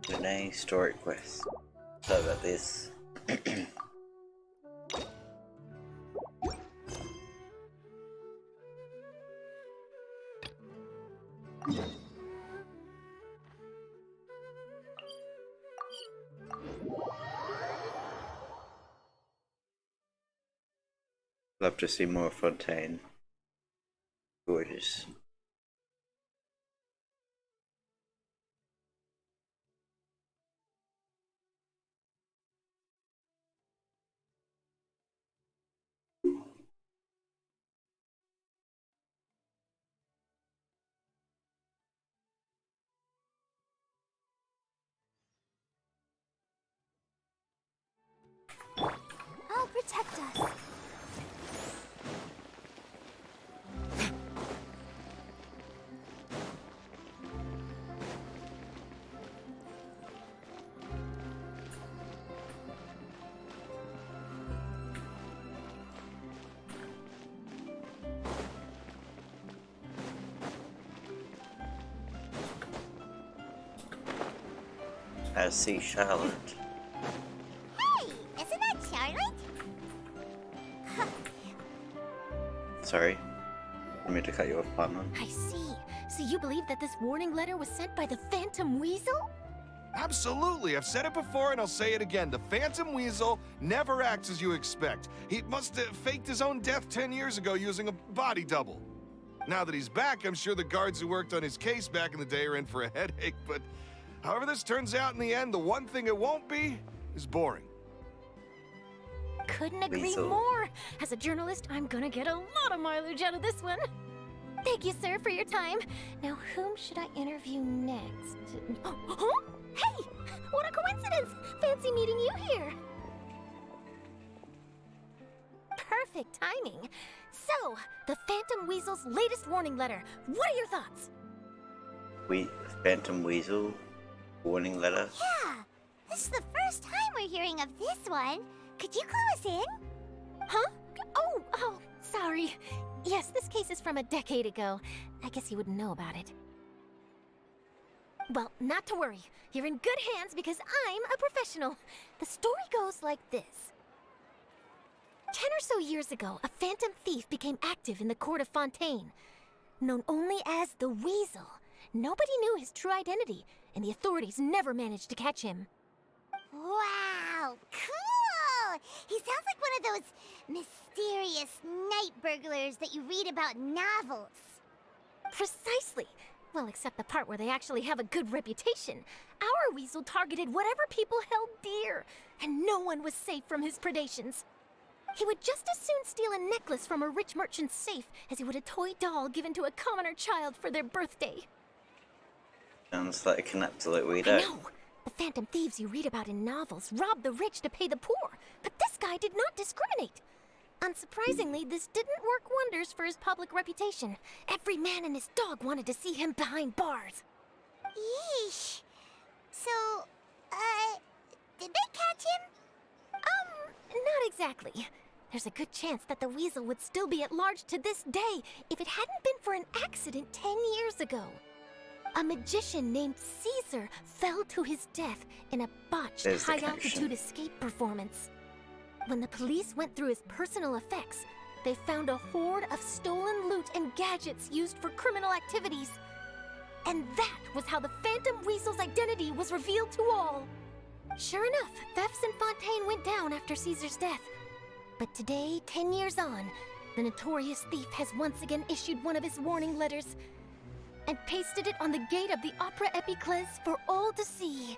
Lyney story quest. So about this. Love to see more Fontaine. Gorgeous. I'll protect us. I see Charlotte. Hey, isn't that Charlotte? Sorry. I mean to cut you off, partner. I see. So you believe that this warning letter was sent by the Phantom Weasel? Absolutely. I've said it before and I'll say it again. The Phantom Weasel never acts as you expect. He must have faked his own death 10 years ago using a body double. Now that he's back, I'm sure the guards who worked on his case back in the day are in for a headache, but however this turns out in the end, the one thing it won't be is boring. Couldn't agree Weasel. more. As a journalist, I'm gonna get a lot of mileage out of this one. Thank you, sir, for your time. Now, whom should I interview next? Huh? Hey! What a coincidence! Fancy meeting you here. Perfect timing. So, the Phantom Weasel's latest warning letter. What are your thoughts? Phantom Weasel warning letter. Yeah, this is the first time we're hearing of this one. Could you clue us in? Huh? Oh, sorry. Yes, this case is from a decade ago. I guess you wouldn't know about it. Well, not to worry. You're in good hands because I'm a professional. The story goes like this. 10 or so years ago, a phantom thief became active in the court of Fontaine. Known only as the Weasel. Nobody knew his true identity, and the authorities never managed to catch him. Wow, cool! He sounds like one of those mysterious night burglars that you read about in novels. Precisely. Well, except the part where they actually have a good reputation. Our Weasel targeted whatever people held dear, and no one was safe from his predations. He would just as soon steal a necklace from a rich merchant's safe as he would a toy doll given to a commoner child for their birthday. Sounds like an absolute I weirdo. know! The phantom thieves you read about in novels rob the rich to pay the poor, but this guy did not discriminate. Unsurprisingly, this didn't work wonders for his public reputation. Every man and his dog wanted to see him behind bars. Yeesh. So, did they catch him? Not exactly. There's a good chance that the Weasel would still be at large to this day if it hadn't been for an accident 10 years ago. A magician named Caesar fell to his death in a botched There's the high-altitude escape performance. When the police went through his personal effects, they found a hoard of stolen loot and gadgets used for criminal activities. And that was how the Phantom Weasel's identity was revealed to all. Sure enough, thefts in Fontaine went down after Caesar's death. But today, 10 years on, the notorious thief has once again issued one of his warning letters and pasted it on the gate of the Opera Epiclese for all to see.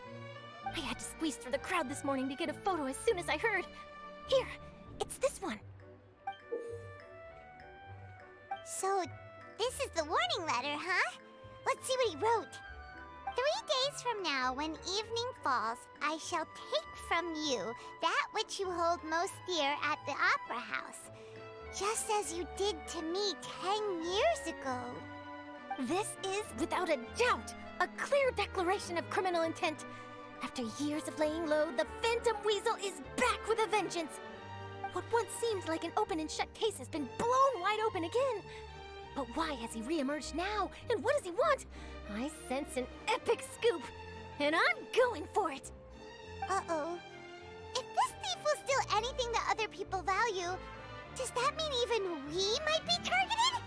I had to squeeze through the crowd this morning to get a photo as soon as I heard. Here, it's this one. So, this is the warning letter, huh? Let's see what he wrote. 3 days from now, when evening falls, I shall take from you that which you hold most dear at the Opera House, just as you did to me 10 years ago. This is, without a doubt, a clear declaration of criminal intent. After years of laying low, the Phantom Weasel is back with a vengeance. What once seemed like an open and shut case has been blown wide open again. But why has he reemerged now? And what does he want? I sense an epic scoop. and I'm going for it. Uh-oh. If this thief will steal anything that other people value, does that mean even we might be targeted?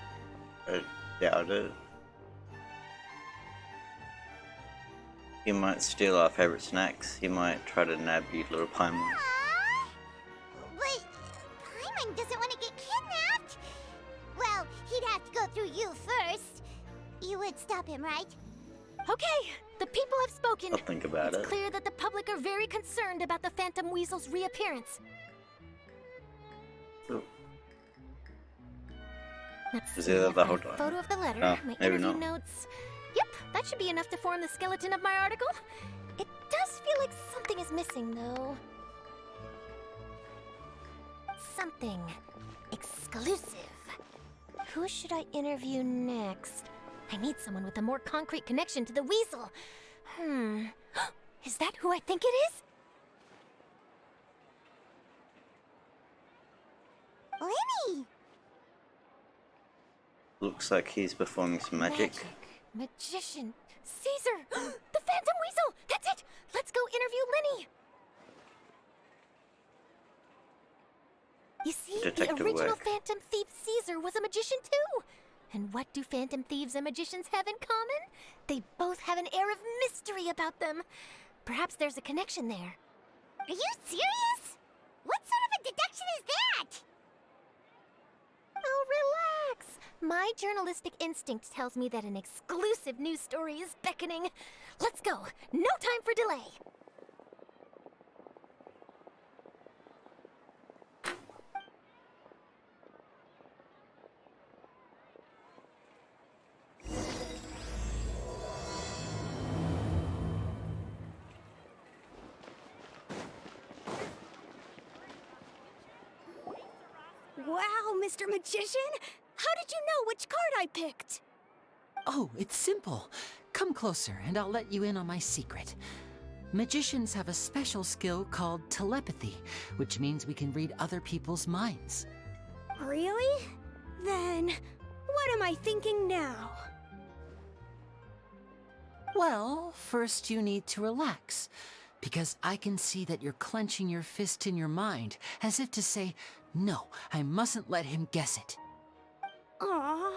I doubt it. He might steal our favorite snacks. He might try to nab you, little Paimon. Aww. But Paimon doesn't want to get kidnapped. Well, he'd have to go through you first. You would stop him, right? Okay, the people have spoken. I'll think about it. It's clear that the public are very concerned about the Phantom Weasel's reappearance. Oh, Let's Is see, it the I've got whole a time? photo of the letter, Oh, my maybe interview not. notes. Yep, that should be enough to form the skeleton of my article. It does feel like something is missing, though. Something exclusive. Who should I interview next? I need someone with a more concrete connection to the weasel. Is that who I think it is? Lyney! Looks like he's performing some magic. Magician. Caesar! The Phantom Weasel! That's it! Let's go interview Lyney! You see, Detective the original work. Phantom Thief Caesar was a magician too! And what do Phantom Thieves and magicians have in common? They both have an air of mystery about them. Perhaps there's a connection there. Are you serious? What sort of a deduction is that? Oh, relax! My journalistic instinct tells me that an exclusive news story is beckoning. Let's go! No time for delay! Wow, Mr. Magician! How did you know which card I picked? Oh, it's simple. Come closer and I'll let you in on my secret. Magicians have a special skill called telepathy, which means we can read other people's minds. Really? Then, what am I thinking now? Well, first you need to relax, because I can see that you're clenching your fist in your mind, as if to say, no, I mustn't let him guess it. Aww.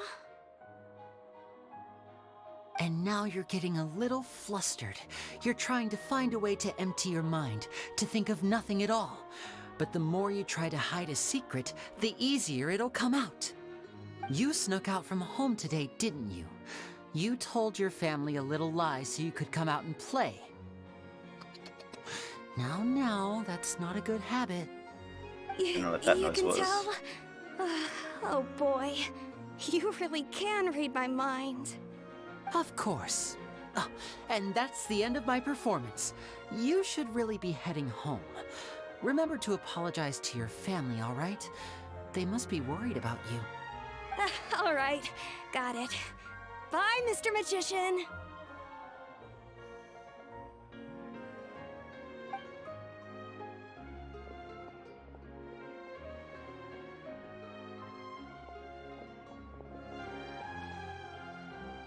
And now you're getting a little flustered. You're trying to find a way to empty your mind, to think of nothing at all. But the more you try to hide a secret, the easier it'll come out. You snuck out from home today, didn't you? You told your family a little lie so you could come out and play. Now, that's not a good habit. You know what that you noise can was. tell? Oh boy, you really can read my mind. Of course. Oh, and that's the end of my performance. You should really be heading home. Remember to apologize to your family, all right? They must be worried about you. All right, got it. Bye, Mr. Magician.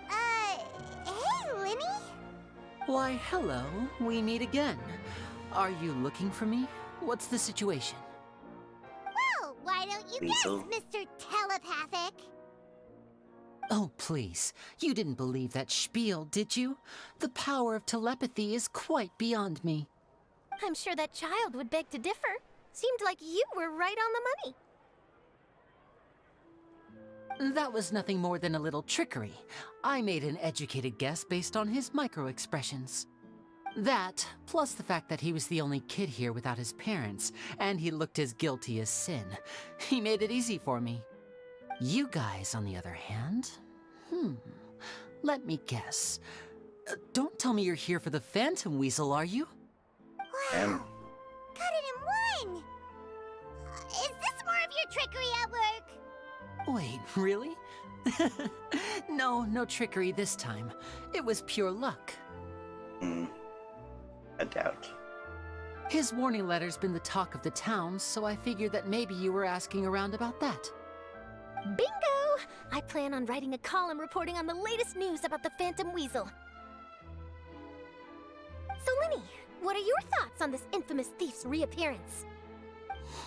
Hey, Lyney? Why, hello. We meet again. Are you looking for me? What's the situation? Well, why don't you Weasel. guess, Mr. Telepathic? Oh, please. You didn't believe that spiel, did you? The power of telepathy is quite beyond me. I'm sure that child would beg to differ. Seemed like you were right on the money. That was nothing more than a little trickery. I made an educated guess based on his micro-expressions. That, plus the fact that he was the only kid here without his parents, and he looked as guilty as sin. He made it easy for me. You guys, on the other hand, let me guess. Don't tell me you're here for the Phantom Weasel, are you? And Got it in one! Is this more of your trickery at work? Wait, really? No trickery this time. It was pure luck. I doubt. His warning letter's been the talk of the town, so I figured that maybe you were asking around about that. Bingo! I plan on writing a column reporting on the latest news about the Phantom Weasel. So, Lyney, what are your thoughts on this infamous thief's reappearance?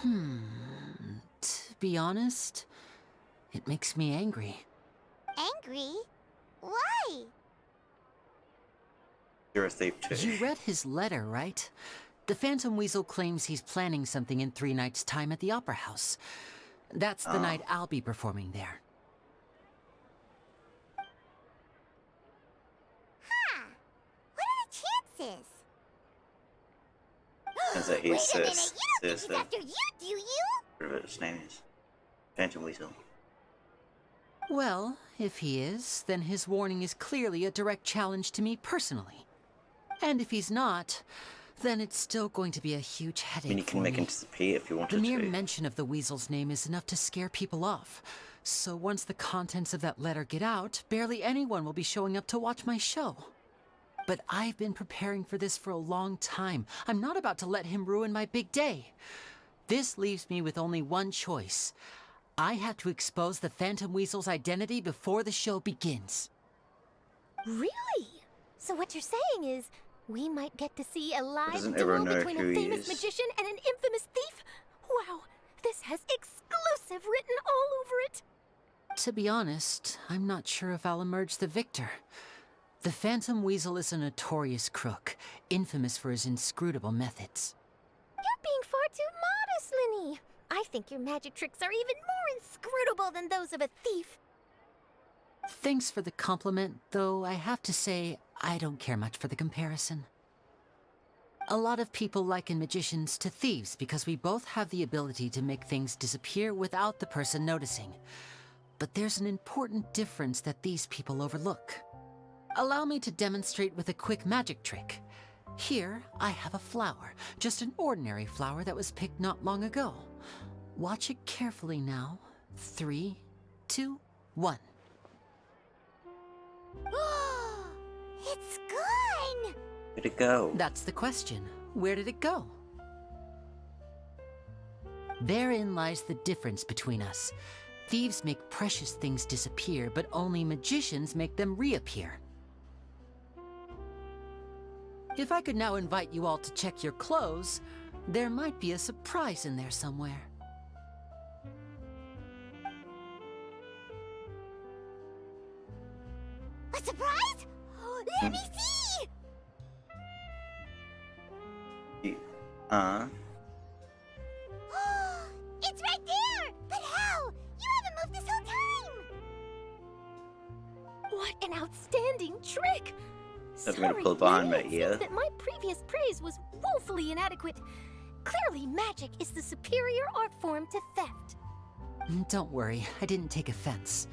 To be honest, it makes me angry. Angry? Why? You're a thief too. You read his letter, right? The Phantom Weasel claims he's planning something in 3 nights' time at the Opera House. That's the night I'll be performing there. Huh. What are the chances? Turns out Wait he's a minute, you don't think he's seriously, after you, do you? whatever his name is. Phantom Weasel. Well, if he is, then his warning is clearly a direct challenge to me personally. And if he's not, then it's still going to be a huge I headache mean, you can for make me. him disappear if you wanted The mere to. mention of the Weasel's name is enough to scare people off. So once the contents of that letter get out, barely anyone will be showing up to watch my show. But I've been preparing for this for a long time. I'm not about to let him ruin my big day. This leaves me with only one choice. I have to expose the Phantom Weasel's identity before the show begins. Really? So what you're saying is, we might get to see a live Doesn't duel everyone know between who a he famous is? magician and an infamous thief? Wow, this has exclusive written all over it. To be honest, I'm not sure if I'll emerge the victor. The Phantom Weasel is a notorious crook, infamous for his inscrutable methods. You're being far too modest, Lyney. I think your magic tricks are even more inscrutable than those of a thief. Thanks for the compliment, though I have to say, I don't care much for the comparison. A lot of people liken magicians to thieves because we both have the ability to make things disappear without the person noticing. But there's an important difference that these people overlook. Allow me to demonstrate with a quick magic trick. Here, I have a flower, just an ordinary flower that was picked not long ago. Watch it carefully now. 3, 2, 1. It's gone! Where'd it go? That's the question. Where did it go? Therein lies the difference between us. Thieves make precious things disappear, but only magicians make them reappear. If I could now invite you all to check your clothes, there might be a surprise in there somewhere. A surprise? Let me see! You- It's right there! But how? You haven't moved this whole time! What an outstanding trick! I'm gonna Sorry, pull behind Lyney, me it here. seems that my previous praise was woefully inadequate. Clearly, magic is the superior art form to theft. Don't worry, I didn't take offense.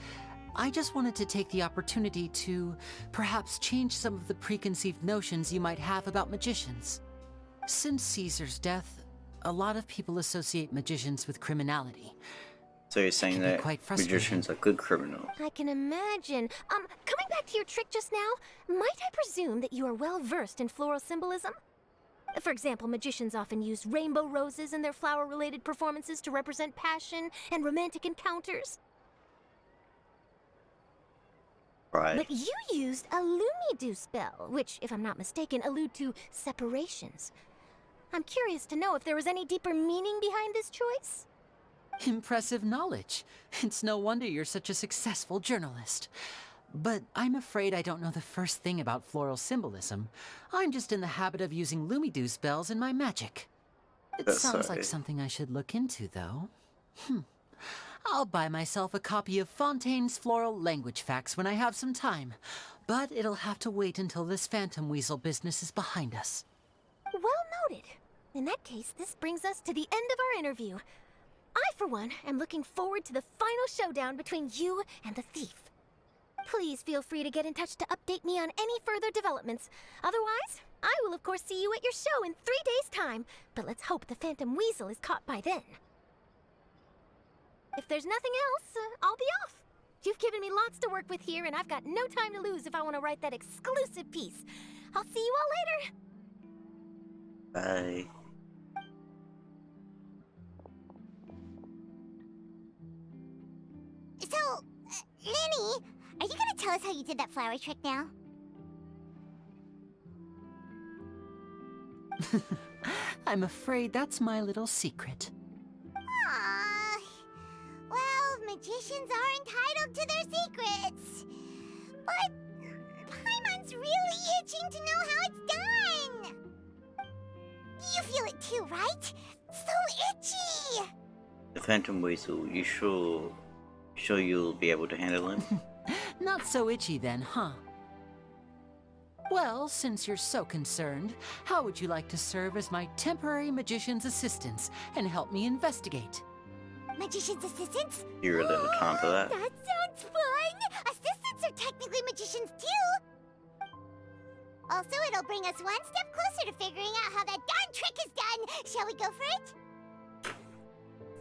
I just wanted to take the opportunity to perhaps change some of the preconceived notions you might have about magicians. Since Caesar's death, a lot of people associate magicians with criminality. So you're saying can be that quite frustrating. magicians are good criminals? I can imagine. Coming back to your trick just now, might I presume that you are well versed in floral symbolism? For example, magicians often use rainbow roses in their flower-related performances to represent passion and romantic encounters. Right. But you used a Lumidu spell, which, if I'm not mistaken, allude to separations. I'm curious to know if there was any deeper meaning behind this choice. Impressive knowledge. It's no wonder you're such a successful journalist. But I'm afraid I don't know the first thing about floral symbolism. I'm just in the habit of using Lumidu spells in my magic. It That's sounds sorry. like something I should look into, though. I'll buy myself a copy of Fontaine's Floral Language Facts when I have some time. But it'll have to wait until this Phantom Weasel business is behind us. Well noted. In that case, this brings us to the end of our interview. I, for one, am looking forward to the final showdown between you and the thief. Please feel free to get in touch to update me on any further developments. Otherwise, I will of course see you at your show in 3 days' time, but let's hope the Phantom Weasel is caught by then. If there's nothing else, I'll be off. You've given me lots to work with here, and I've got no time to lose if I want to write that exclusive piece. I'll see you all later. Bye. So, Lyney, are you gonna tell us how you did that flower trick now? I'm afraid that's my little secret. Aww. Well, magicians are entitled to their secrets. But Paimon's really itching to know how it's done. You feel it too, right? So itchy! The Phantom Weasel, you sure you'll be able to handle him? Not so itchy then, huh? Well, since you're so concerned, how would you like to serve as my temporary magician's assistants and help me investigate? Magician's assistants? You really have time for that? That sounds fun! Assistants are technically magicians too! Also, it'll bring us one step closer to figuring out how that darn trick is done! Shall we go for it?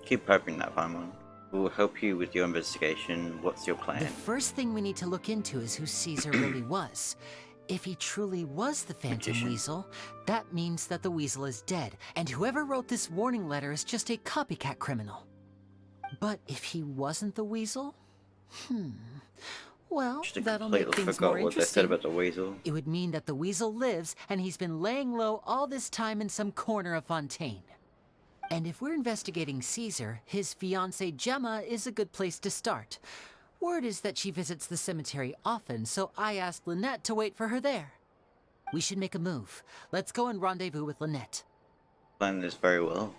Keep hoping that, Paimon. We'll help you with your investigation. What's your The plan? first thing we need to look into is who Caesar really was. If he truly was the Phantom Magician. Weasel, that means that the Weasel is dead, and whoever wrote this warning letter is just a copycat criminal. But if he wasn't the Weasel? Well, Just that'll make completely things more forgot what they said interesting. about the Weasel. It would mean that the Weasel lives, and he's been laying low all this time in some corner of Fontaine. And if we're investigating Caesar, his fiancée Gemma is a good place to start. Word is that she visits the cemetery often, so I asked Lynette to wait for her there. We should make a move. Let's go and rendezvous with Lynette. Plan this very well.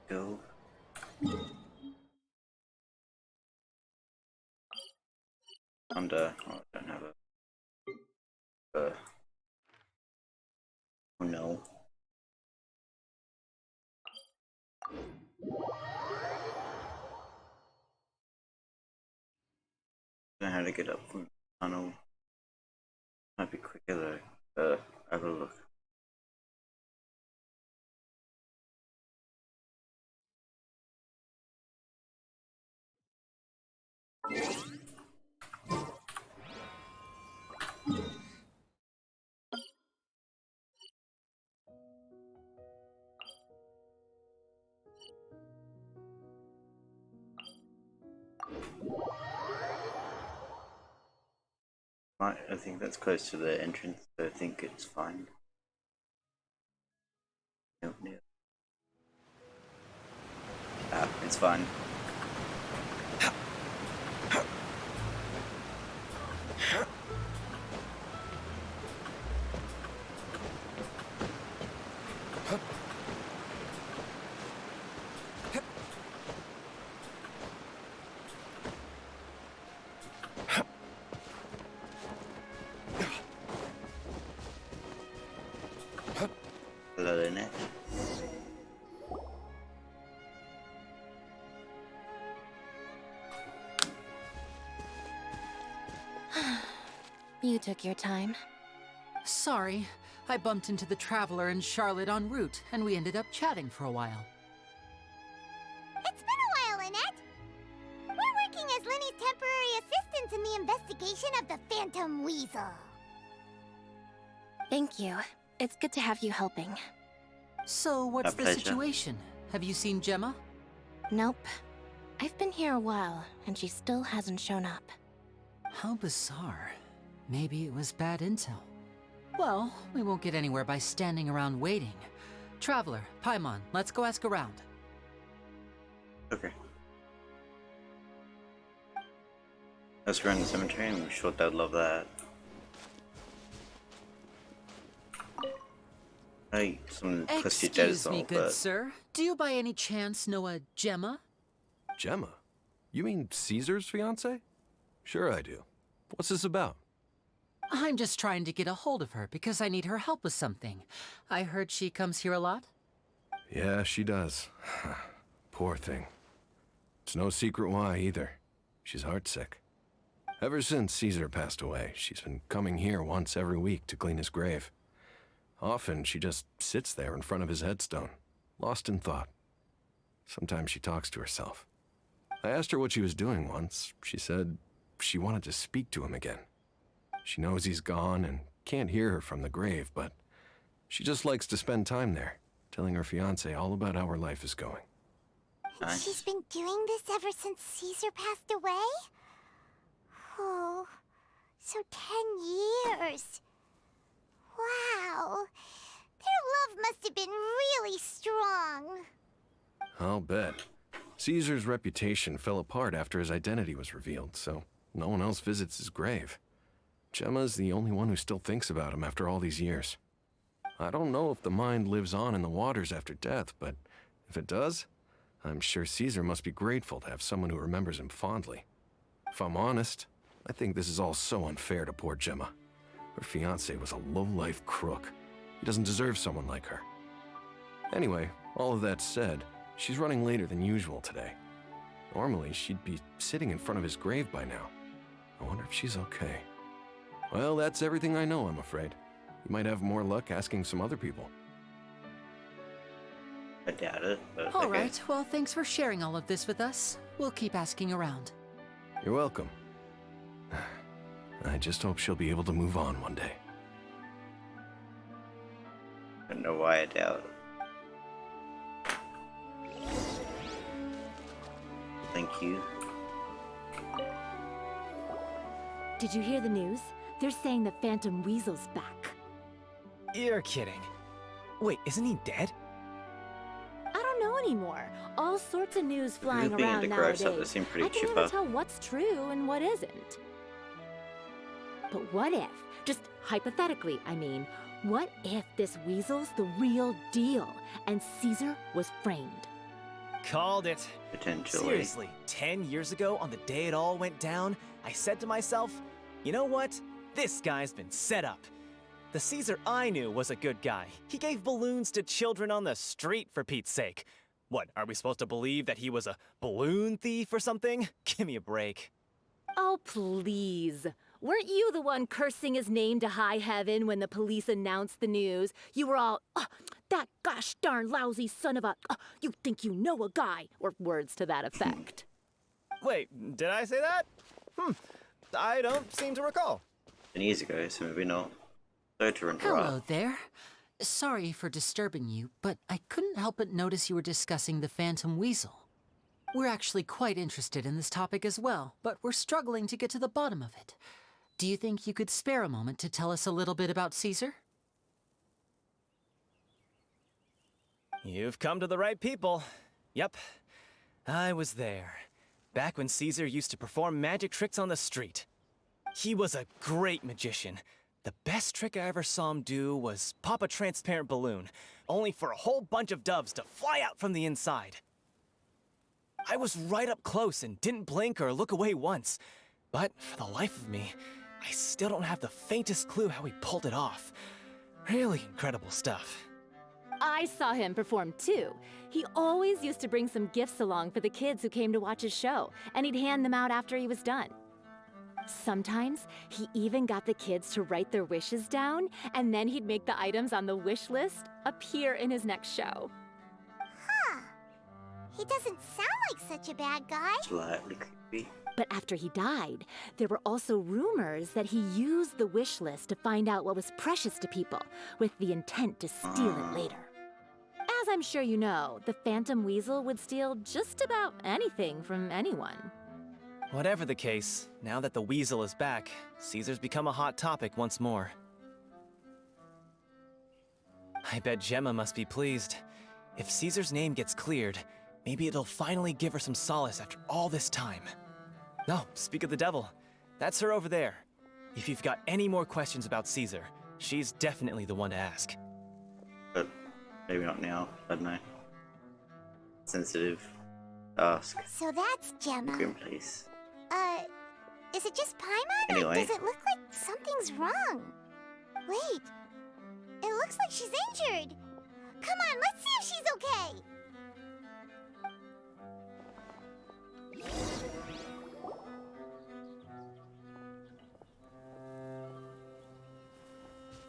Go. Under. Oh, I don't have a. Oh no. Don't know how to get up from the tunnel. Might be quicker though. Have a look. Right, I think that's close to the entrance, so I think it's fine. Nope, nope. Ah, it's fine. Hello, Lynette. You took your time. Sorry, I bumped into the Traveler and Charlotte en route, and we ended up chatting for a while. It's been a while, Lynette. We're working as Lyney's temporary assistants in the investigation of the Phantom Weasel. Thank you. It's good to have you helping. So, what's A the pleasure. situation? Have you seen Gemma? Nope. I've been here a while, and she still hasn't shown up. How bizarre. Maybe it was bad intel. Well, we won't get anywhere by standing around waiting. Traveler, Paimon, let's go ask around. Okay. Let's run the cemetery, I'm sure they'll love that. Hey, some pussy dead Excuse me, good sir. Do you by any chance know a Gemma? Gemma? You mean Caesar's fiance? Sure I do. What's this about? I'm just trying to get a hold of her because I need her help with something. I heard she comes here a lot. Yeah, she does. Poor thing. It's no secret why either. She's heartsick. Ever since Caesar passed away, she's been coming here once every week to clean his grave. Often she just sits there in front of his headstone, lost in thought. Sometimes she talks to herself. I asked her what she was doing once. She said she wanted to speak to him again. She knows he's gone and can't hear her from the grave, but she just likes to spend time there, telling her fiancé all about how her life is going. Nice. She's been doing this ever since Caesar passed away? Oh, So 10 years. Wow. Their love must have been really strong. I'll bet. Caesar's reputation fell apart after his identity was revealed, so no one else visits his grave. Gemma's the only one who still thinks about him after all these years. I don't know if the mind lives on in the waters after death, but if it does, I'm sure Caesar must be grateful to have someone who remembers him fondly. If I'm honest, I think this is all so unfair to poor Gemma. Her fiancé was a low-life crook. He doesn't deserve someone like her. Anyway, all of that said, she's running later than usual today. Normally, she'd be sitting in front of his grave by now. I wonder if she's okay. Well, that's everything I know, I'm afraid. You might have more luck asking some other people. I doubt it, but All okay. right, well, thanks for sharing all of this with us. We'll keep asking around. You're welcome. I just hope she'll be able to move on one day. I don't know why I doubt it. Thank you. Did you hear the news? They're saying the Phantom Weasel's back. You're kidding. Wait, isn't he dead? I don't know anymore. All sorts of news flying Being around into gross stuff that nowadays. seemed pretty I can cheaper. never tell what's true and what isn't. But what if, just hypothetically, I mean, what if this weasel's the real deal and Caesar was framed? Called it. Potentially. Seriously, 10 years ago, on the day it all went down, I said to myself, you know what? This guy's been set up. The Caesar I knew was a good guy. He gave balloons to children on the street, for Pete's sake. What, are we supposed to believe that he was a balloon thief or something? Give me a break. Oh, please. Weren't you the one cursing his name to high heaven when the police announced the news? You were all, "Oh, that gosh darn lousy son of a, you think you know a guy," or words to that effect. Wait, did I say that? I don't seem to recall. 10 years ago, so maybe not. Sorry to interrupt. Hello there. Sorry for disturbing you, but I couldn't help but notice you were discussing the Phantom Weasel. We're actually quite interested in this topic as well, but we're struggling to get to the bottom of it. Do you think you could spare a moment to tell us a little bit about Caesar? You've come to the right people. Yep, I was there. Back when Caesar used to perform magic tricks on the street. He was a great magician. The best trick I ever saw him do was pop a transparent balloon, only for a whole bunch of doves to fly out from the inside. I was right up close and didn't blink or look away once. But for the life of me, I still don't have the faintest clue how he pulled it off. Really incredible stuff. I saw him perform too. He always used to bring some gifts along for the kids who came to watch his show, and he'd hand them out after he was done. Sometimes, he even got the kids to write their wishes down, and then he'd make the items on the wish list appear in his next show. Huh. He doesn't sound like such a bad guy. Slightly creepy. But after he died, there were also rumors that he used the wish list to find out what was precious to people, with the intent to steal it later. As I'm sure you know, the Phantom Weasel would steal just about anything from anyone. Whatever the case, now that the Weasel is back, Caesar's become a hot topic once more. I bet Gemma must be pleased. If Caesar's name gets cleared, maybe it'll finally give her some solace after all this time. No, speak of the devil. That's her over there. If you've got any more questions about Caesar, she's definitely the one to ask. But maybe not now. I don't know. Sensitive. Ask. So that's Gemma. Grim, please. Is it just Paimon, or Anyway. does it look like something's wrong? Wait, it looks like she's injured. Come on, let's see if she's okay.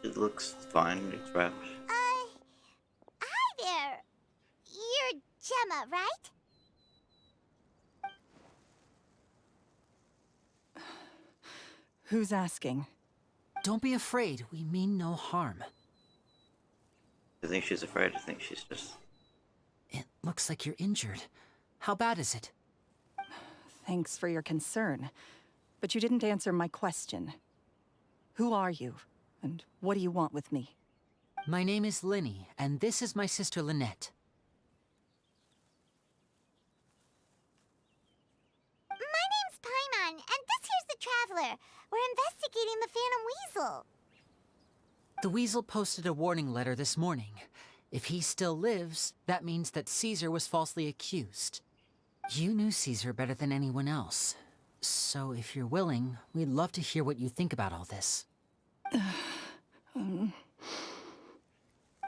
It looks fine. It's wrapped. Hi there. You're Gemma, right? Who's asking? Don't be afraid. We mean no harm. I think she's afraid. I think she's just... It looks like you're injured. How bad is it? Thanks for your concern, but you didn't answer my question. Who are you? And what do you want with me? My name is Lyney, and this is my sister Lynette. My name's Paimon, and this here's the Traveler. We're investigating the Phantom Weasel. The Weasel posted a warning letter this morning. If he still lives, that means that Caesar was falsely accused. You knew Caesar better than anyone else. So if you're willing, we'd love to hear what you think about all this.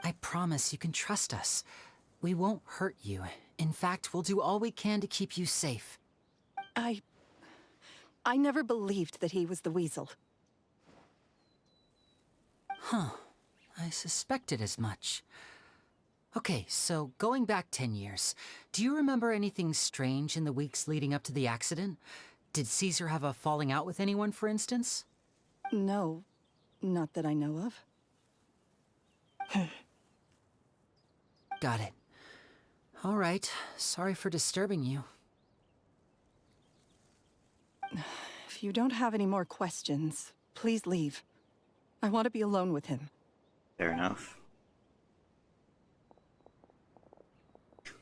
I promise you can trust us. We won't hurt you. In fact, we'll do all we can to keep you safe. I never believed that he was the Weasel. Huh. I suspected as much. Okay, so going back 10 years, do you remember anything strange in the weeks leading up to the accident? Did Caesar have a falling out with anyone, for instance? No, not that I know of. Got it. All right. Sorry for disturbing you. If you don't have any more questions, please leave. I want to be alone with him. Fair enough.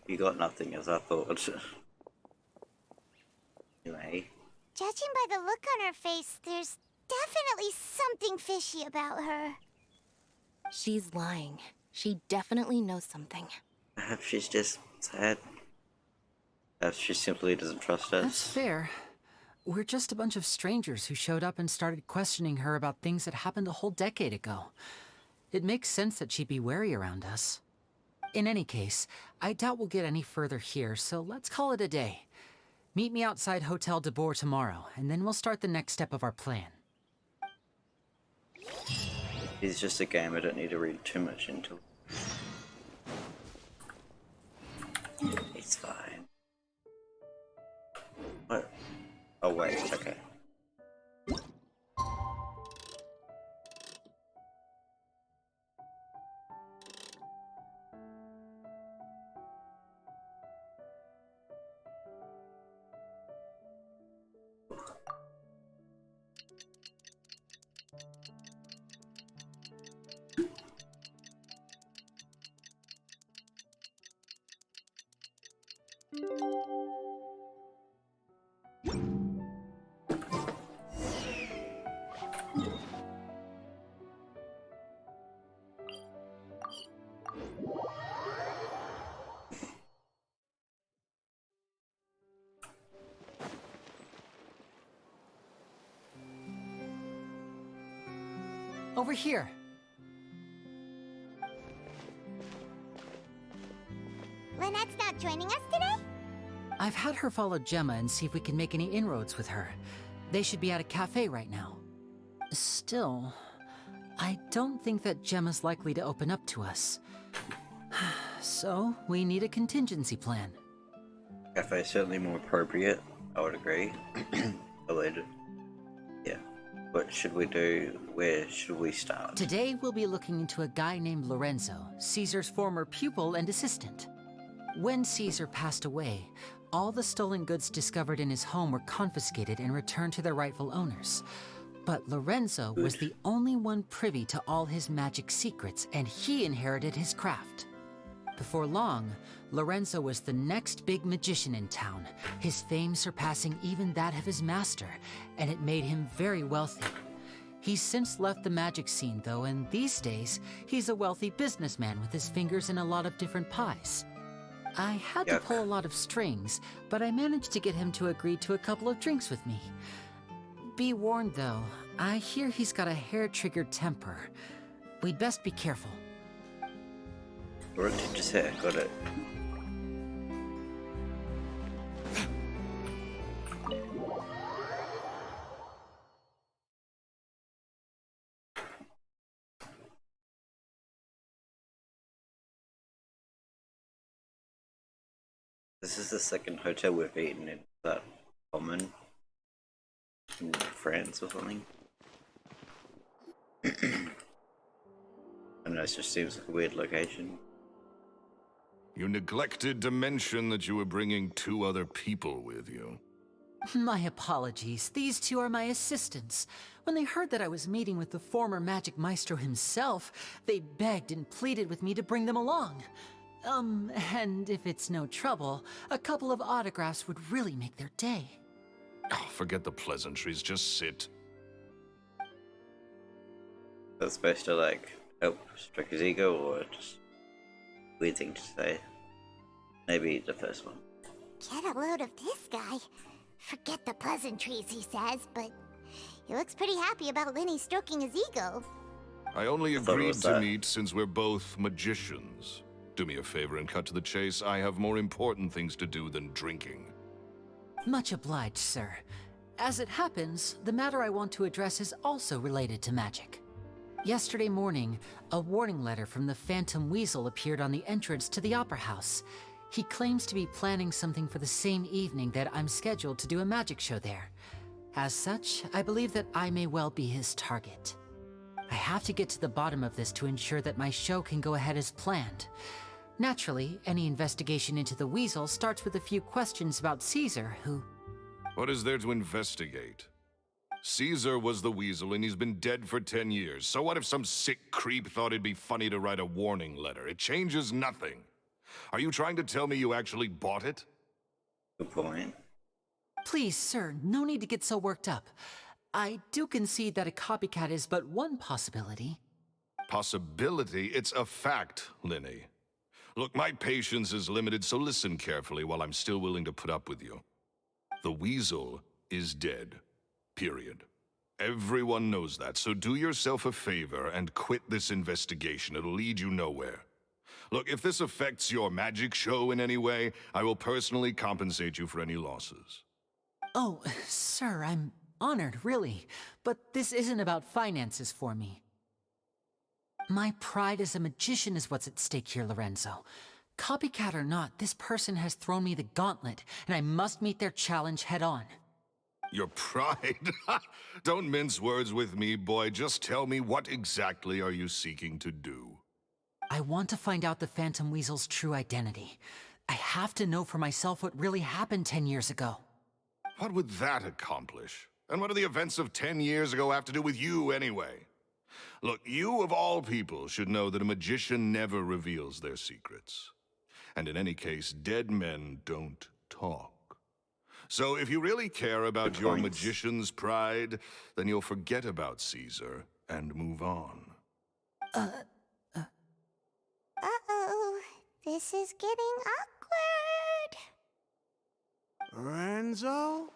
You got nothing, as I thought. Anyway. Judging by the look on her face, there's definitely something fishy about her. She's lying. She definitely knows something. Perhaps she's just sad. Perhaps she simply doesn't trust us. That's fair. We're just a bunch of strangers who showed up and started questioning her about things that happened a whole decade ago. It makes sense that she'd be wary around us. In any case, I doubt we'll get any further here, so let's call it a day. Meet me outside Hotel de Boer tomorrow, and then we'll start the next step of our plan. It's just a game, I don't need to read too much into it. It's fine. What? Oh wait, okay. Over here. Lynette's not joining us today? I've had her follow Gemma and see if we can make any inroads with her. They should be at a cafe right now. Still, I don't think that Gemma's likely to open up to us. So, we need a contingency plan. Cafe is certainly more appropriate, I would agree. Related. Yeah. What should we do? Where should we start? Today, we'll be looking into a guy named Lorenzo, Caesar's former pupil and assistant. When Caesar passed away, all the stolen goods discovered in his home were confiscated and returned to their rightful owners. But Lorenzo was the only one privy to all his magic secrets, and he inherited his craft. Before long, Lorenzo was the next big magician in town, his fame surpassing even that of his master, and it made him very wealthy. He's since left the magic scene, though, and these days, he's a wealthy businessman with his fingers in a lot of different pies. I had to pull a lot of strings, but I managed to get him to agree to a couple of drinks with me. Be warned, though, I hear he's got a hair-triggered temper. We'd best be careful. Or it just hit, got it. This is the second hotel we've eaten in. Is that common in France or something? I don't know, it just seems like a weird location. You neglected to mention that you were bringing 2 other people with you. My apologies. These two are my assistants. When they heard that I was meeting with the former Magic Maestro himself, they begged and pleaded with me to bring them along. And if it's no trouble, a couple of autographs would really make their day. Oh, forget the pleasantries, just sit. That's supposed to, like, help stroke his ego, or just weird thing to say? Maybe the first one. Get a load of this guy. Forget the pleasantries, he says, but he looks pretty happy about Lyney stroking his ego. I only thought it agreed was to that. meet since we're both magicians. Do me a favor and cut to the chase. I have more important things to do than drinking. Much obliged, sir. As it happens, the matter I want to address is also related to magic. Yesterday morning, a warning letter from the Phantom Weasel appeared on the entrance to the Opera House. He claims to be planning something for the same evening that I'm scheduled to do a magic show there. As such, I believe that I may well be his target. I have to get to the bottom of this to ensure that my show can go ahead as planned. Naturally, any investigation into the Weasel starts with a few questions about Caesar, who... What is there to investigate? Caesar was the Weasel and he's been dead for 10 years. So what if some sick creep thought it'd be funny to write a warning letter? It changes nothing. Are you trying to tell me you actually bought it? Good point. Please, sir, no need to get so worked up. I do concede that a copycat is but one possibility. Possibility? It's a fact, Lyney. Look, my patience is limited, so listen carefully while I'm still willing to put up with you. The Weasel is dead. Period. Everyone knows that, so do yourself a favor and quit this investigation. It'll lead you nowhere. Look, if this affects your magic show in any way, I will personally compensate you for any losses. Oh, sir, I'm honored, really. But this isn't about finances for me. My pride as a magician is what's at stake here, Lorenzo. Copycat or not, this person has thrown me the gauntlet, and I must meet their challenge head on. Your pride? Don't mince words with me, boy. Just tell me, what exactly are you seeking to do? I want to find out the Phantom Weasel's true identity. I have to know for myself what really happened 10 years ago. What would that accomplish? And what do the events of 10 years ago have to do with you, anyway? Look, you of all people should know that a magician never reveals their secrets. And in any case, dead men don't talk. So if you really care about your magician's pride, then you'll forget about Caesar and move on. Uh-oh. This is getting awkward. Lorenzo?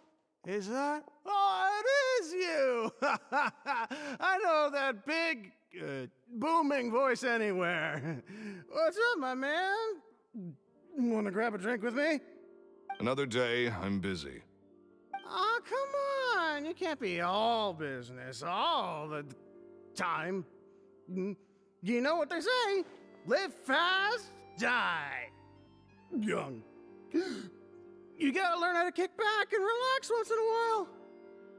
Is that? Oh, it is you! I know that big, booming voice anywhere. What's up, my man? Want to grab a drink with me? Another day, I'm busy. Oh, come on. You can't be all business all the time. You know what they say? Live fast, die young. You gotta learn how to kick back and relax once in a while.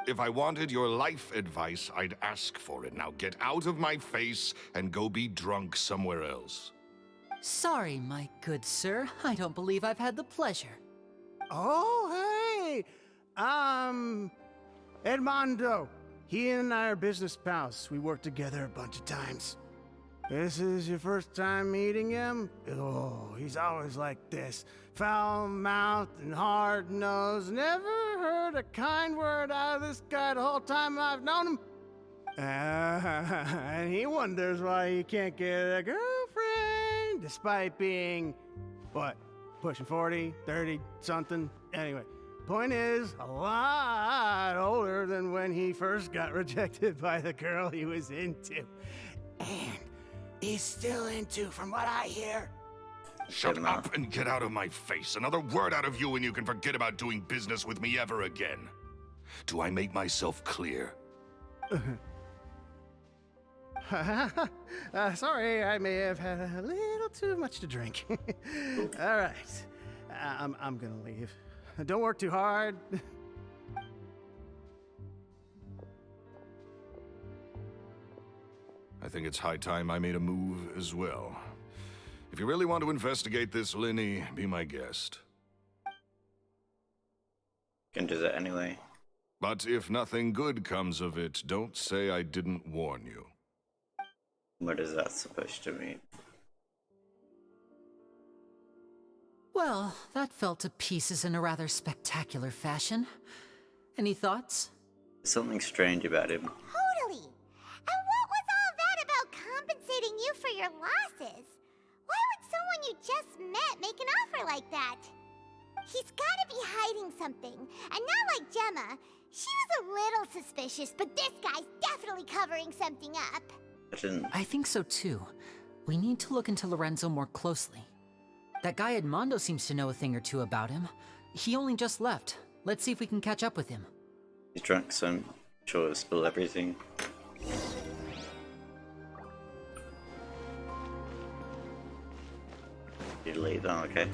If I wanted your life advice, I'd ask for it. Now get out of my face and go be drunk somewhere else. Sorry, my good sir. I don't believe I've had the pleasure. Oh, hey! Edmondo. He and I are business pals. We worked together a bunch of times. This is your first time meeting him? Oh, he's always like this. Foul-mouthed and hard-nosed. Never heard a kind word out of this guy the whole time I've known him. And he wonders why he can't get a girlfriend, despite being, what, pushing 40, 30, something? Anyway, point is, a lot older than when he first got rejected by the girl he was into. And he's still into, from what I hear. Shut up and get out of my face. Another word out of you and you can forget about doing business with me ever again. Do I make myself clear? Sorry, I may have had a little too much to drink. All right, I'm gonna leave. Don't work too hard. I think it's high time I made a move as well. If you really want to investigate this, Lyney, be my guest. Can do that anyway. But if nothing good comes of it, don't say I didn't warn you. What is that supposed to mean? Well, that fell to pieces in a rather spectacular fashion. Any thoughts? Something strange about him. Totally. And what was all that about compensating you for your losses? Why would someone you just met make an offer like that? He's gotta be hiding something. And not like Gemma. She was a little suspicious, but this guy's definitely covering something up. I think so too. We need to look into Lorenzo more closely. That guy Edmondo seems to know a thing or two about him. He only just left. Let's see if we can catch up with him. He's drunk, so I'm sure he'll spill everything. You leave, oh, okay.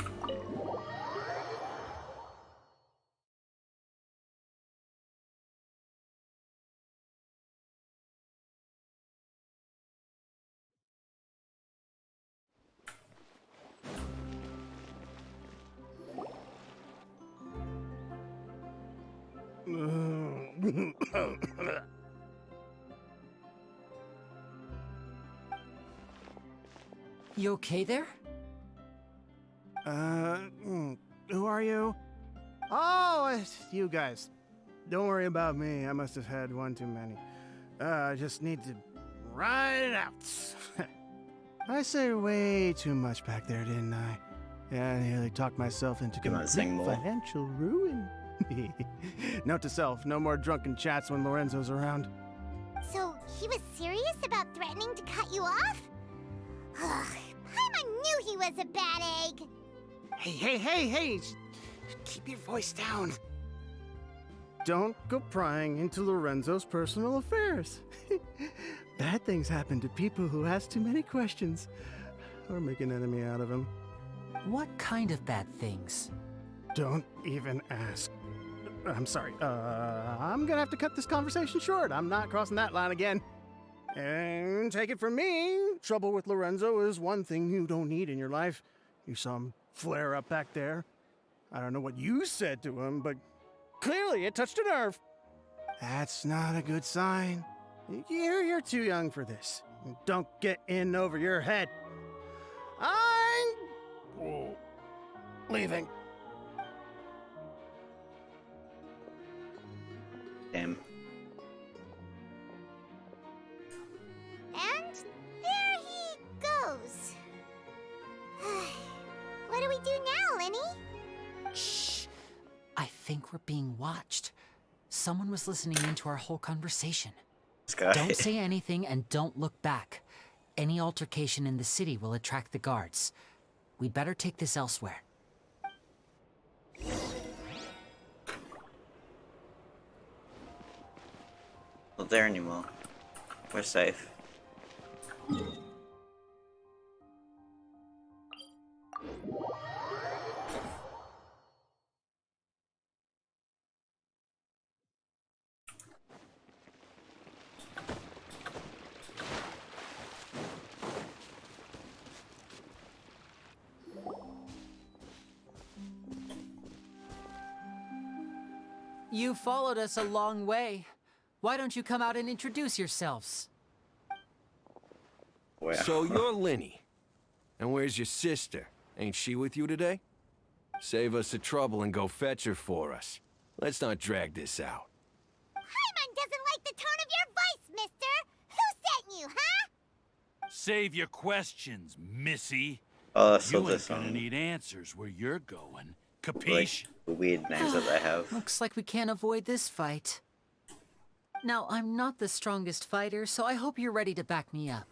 You okay there? Who are you? Oh, it's you guys. Don't worry about me. I must have had one too many. I just need to ride it out. I said way too much back there, didn't I? Yeah, I nearly talked myself into complete financial ruin. Note to self, no more drunken chats when Lorenzo's around. So, he was serious about threatening to cut you off? Ugh, Paimon knew he was a bad egg. Hey, keep your voice down. Don't go prying into Lorenzo's personal affairs. Bad things happen to people who ask too many questions, or make an enemy out of him. What kind of bad things? Don't even ask. I'm sorry. I'm gonna have to cut this conversation short. I'm not crossing that line again. And take it from me, trouble with Lorenzo is one thing you don't need in your life. You saw him flare up back there. I don't know what you said to him, but clearly it touched a nerve. That's not a good sign. You're too young for this. Don't get in over your head. I'm leaving. Damn. And there he goes. What do we do now, Lyney? Shh. I think we're being watched. Someone was listening into our whole conversation. Don't say anything and don't look back. Any altercation in the city will attract the guards. We'd better take this elsewhere. Not there anymore. We're safe. You followed us a long way. Why don't you come out and introduce yourselves? Wow. So you're Lyney. And where's your sister? Ain't she with you today? Save us the trouble and go fetch her for us. Let's not drag this out. Paimon doesn't like the tone of your voice, mister! Who sent you, huh? Save your questions, missy. Oh, I saw You this ain't gonna on need answers where you're going. like Capiche? the weird names that they have. Looks like we can't avoid this fight. Now, I'm not the strongest fighter, so I hope you're ready to back me up.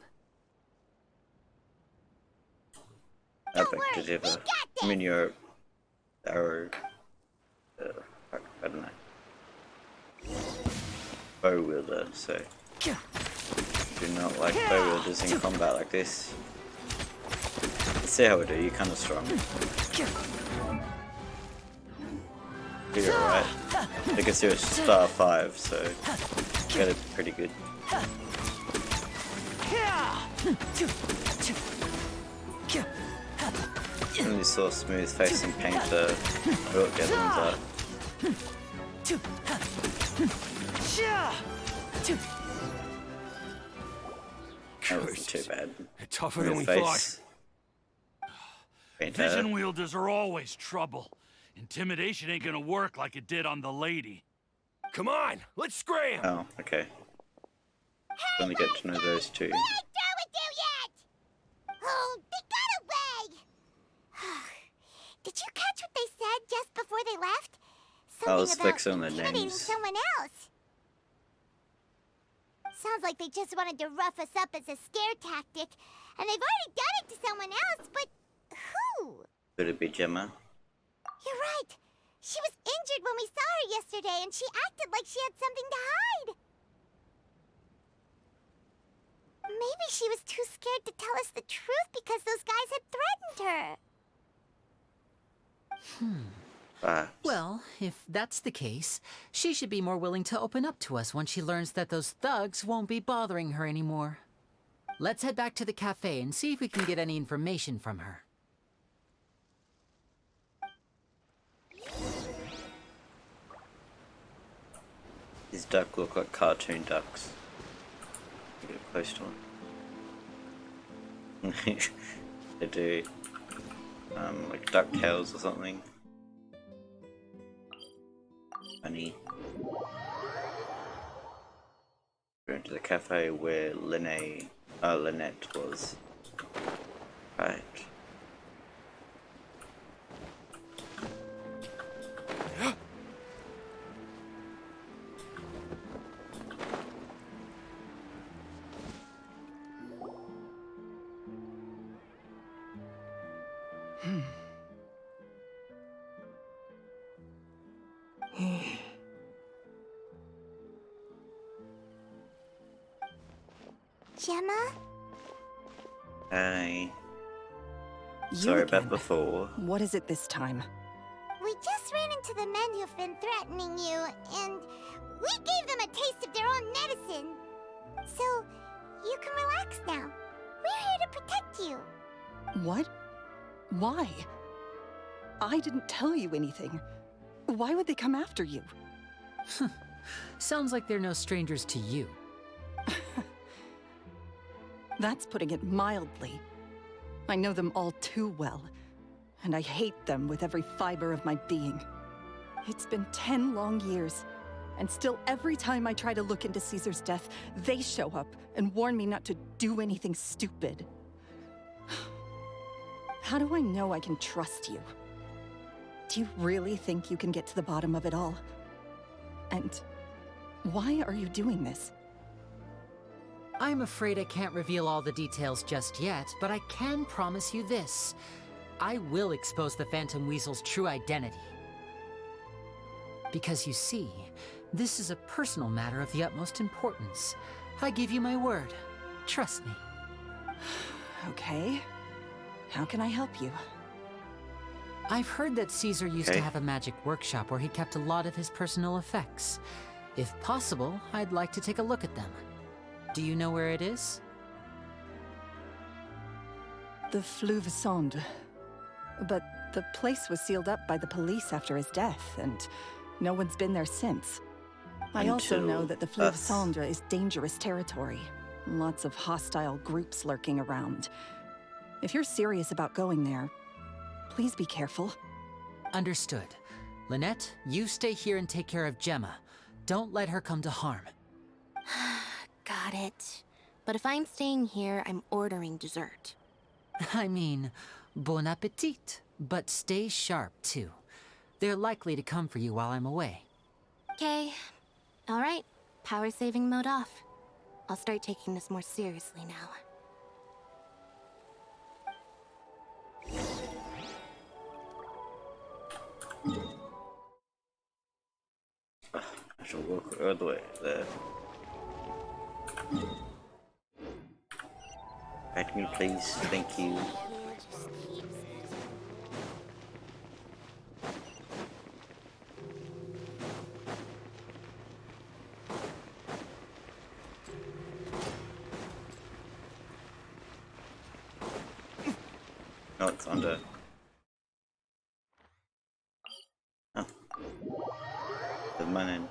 I beg to differ. I mean, you're our I don't know, bow wielder, so do not like bow wielders in combat like this. Let's see how we do. You're kind of strong. You're alright. I guess you're a star 5, so you got it pretty good. Only saw smooth face and paint the rook get ones up. That wasn't too bad. Tougher In than the we face. Faint her. Vision wielders are always trouble. Intimidation ain't gonna work like it did on the lady. Come on, let's scram! Oh, okay. Only get to know those two. We ain't through with you yet! Oh, they got away! Did you catch what they said just before they left? I was Something fixing about the intimidating names. someone else. Sounds like they just wanted to rough us up as a scare tactic, and they've already done it to someone else, but who? Could it be Gemma? You're right. She was injured when we saw her yesterday, and she acted like she had something to hide. Maybe she was too scared to tell us the truth because those guys had threatened her. Well, if that's the case, she should be more willing to open up to us once she learns that those thugs won't be bothering her anymore. Let's head back to the cafe and see if we can get any information from her. These ducks look like cartoon ducks. Get close to them. They do. Like DuckTales or something. Funny. We're into the cafe where Lynette was. Right. Gemma? Hey. You Sorry again. about before. What is it this time? We just ran into the men who've been threatening you, and we gave them a taste of their own medicine. So, you can relax now. We're here to protect you. What? Why? I didn't tell you anything. Why would they come after you? Sounds like they're no strangers to you. That's putting it mildly. I know them all too well, and I hate them with every fiber of my being. It's been 10 long years, and still every time I try to look into Caesar's death, they show up and warn me not to do anything stupid. How do I know I can trust you? Do you really think you can get to the bottom of it all? And why are you doing this? I'm afraid I can't reveal all the details just yet, but I can promise you this. I will expose the Phantom Weasel's true identity. Because you see, this is a personal matter of the utmost importance. I give you my word. Trust me. Okay. How can I help you? I've heard that Caesar used to have a magic workshop where he kept a lot of his personal effects. If possible, I'd like to take a look at them. Do you know where it is? The Fleuve Sonde. But the place was sealed up by the police after his death, and no one's been there since. I also know that the Fleuve Sonde is dangerous territory. Lots of hostile groups lurking around. If you're serious about going there, please be careful. Understood. Lynette, you stay here and take care of Gemma. Don't let her come to harm. Got it. But if I'm staying here, I'm ordering dessert. I mean, bon appetit. But stay sharp, too. They're likely to come for you while I'm away. Okay. All right. Power saving mode off. I'll start taking this more seriously now. I shall walk all the way there. Pet me, please. Thank you. Oh, it's under. Oh. The man in.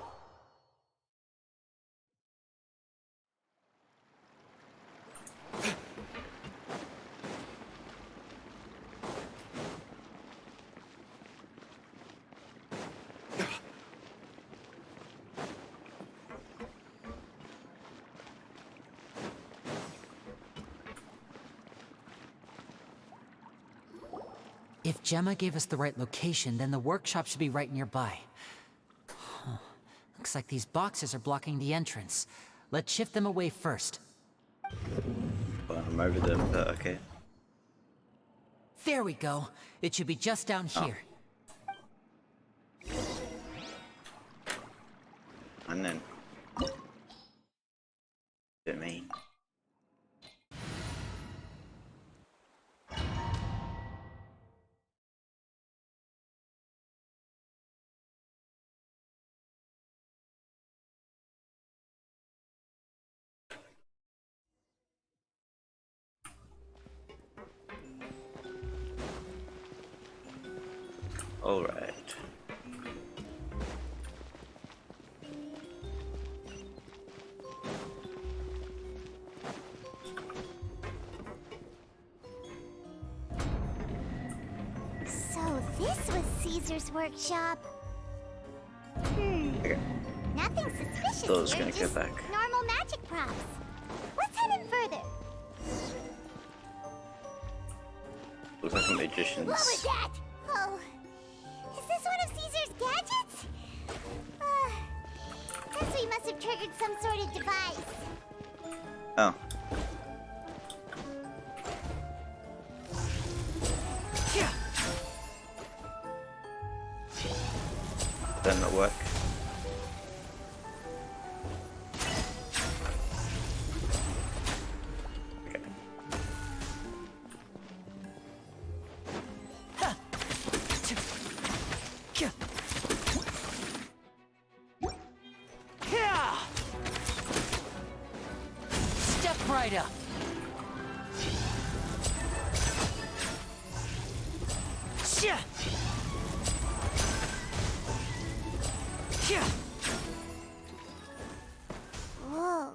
If Gemma gave us the right location, then the workshop should be right nearby. Huh. Looks like these boxes are blocking the entrance. Let's shift them away first. Well, I'm over them, but okay. There we go. It should be just down here. And then... bit mean. All right. So this was Caesar's workshop. Okay. Nothing suspicious Thought I was here, gonna get just back. normal magic props. Let's head in further. Looks like a magician's. What was that? Oh, is this one of Caesar's gadgets? Guess we must have triggered some sort of device. Oh. That not work. Okay. Step right up. Whoa.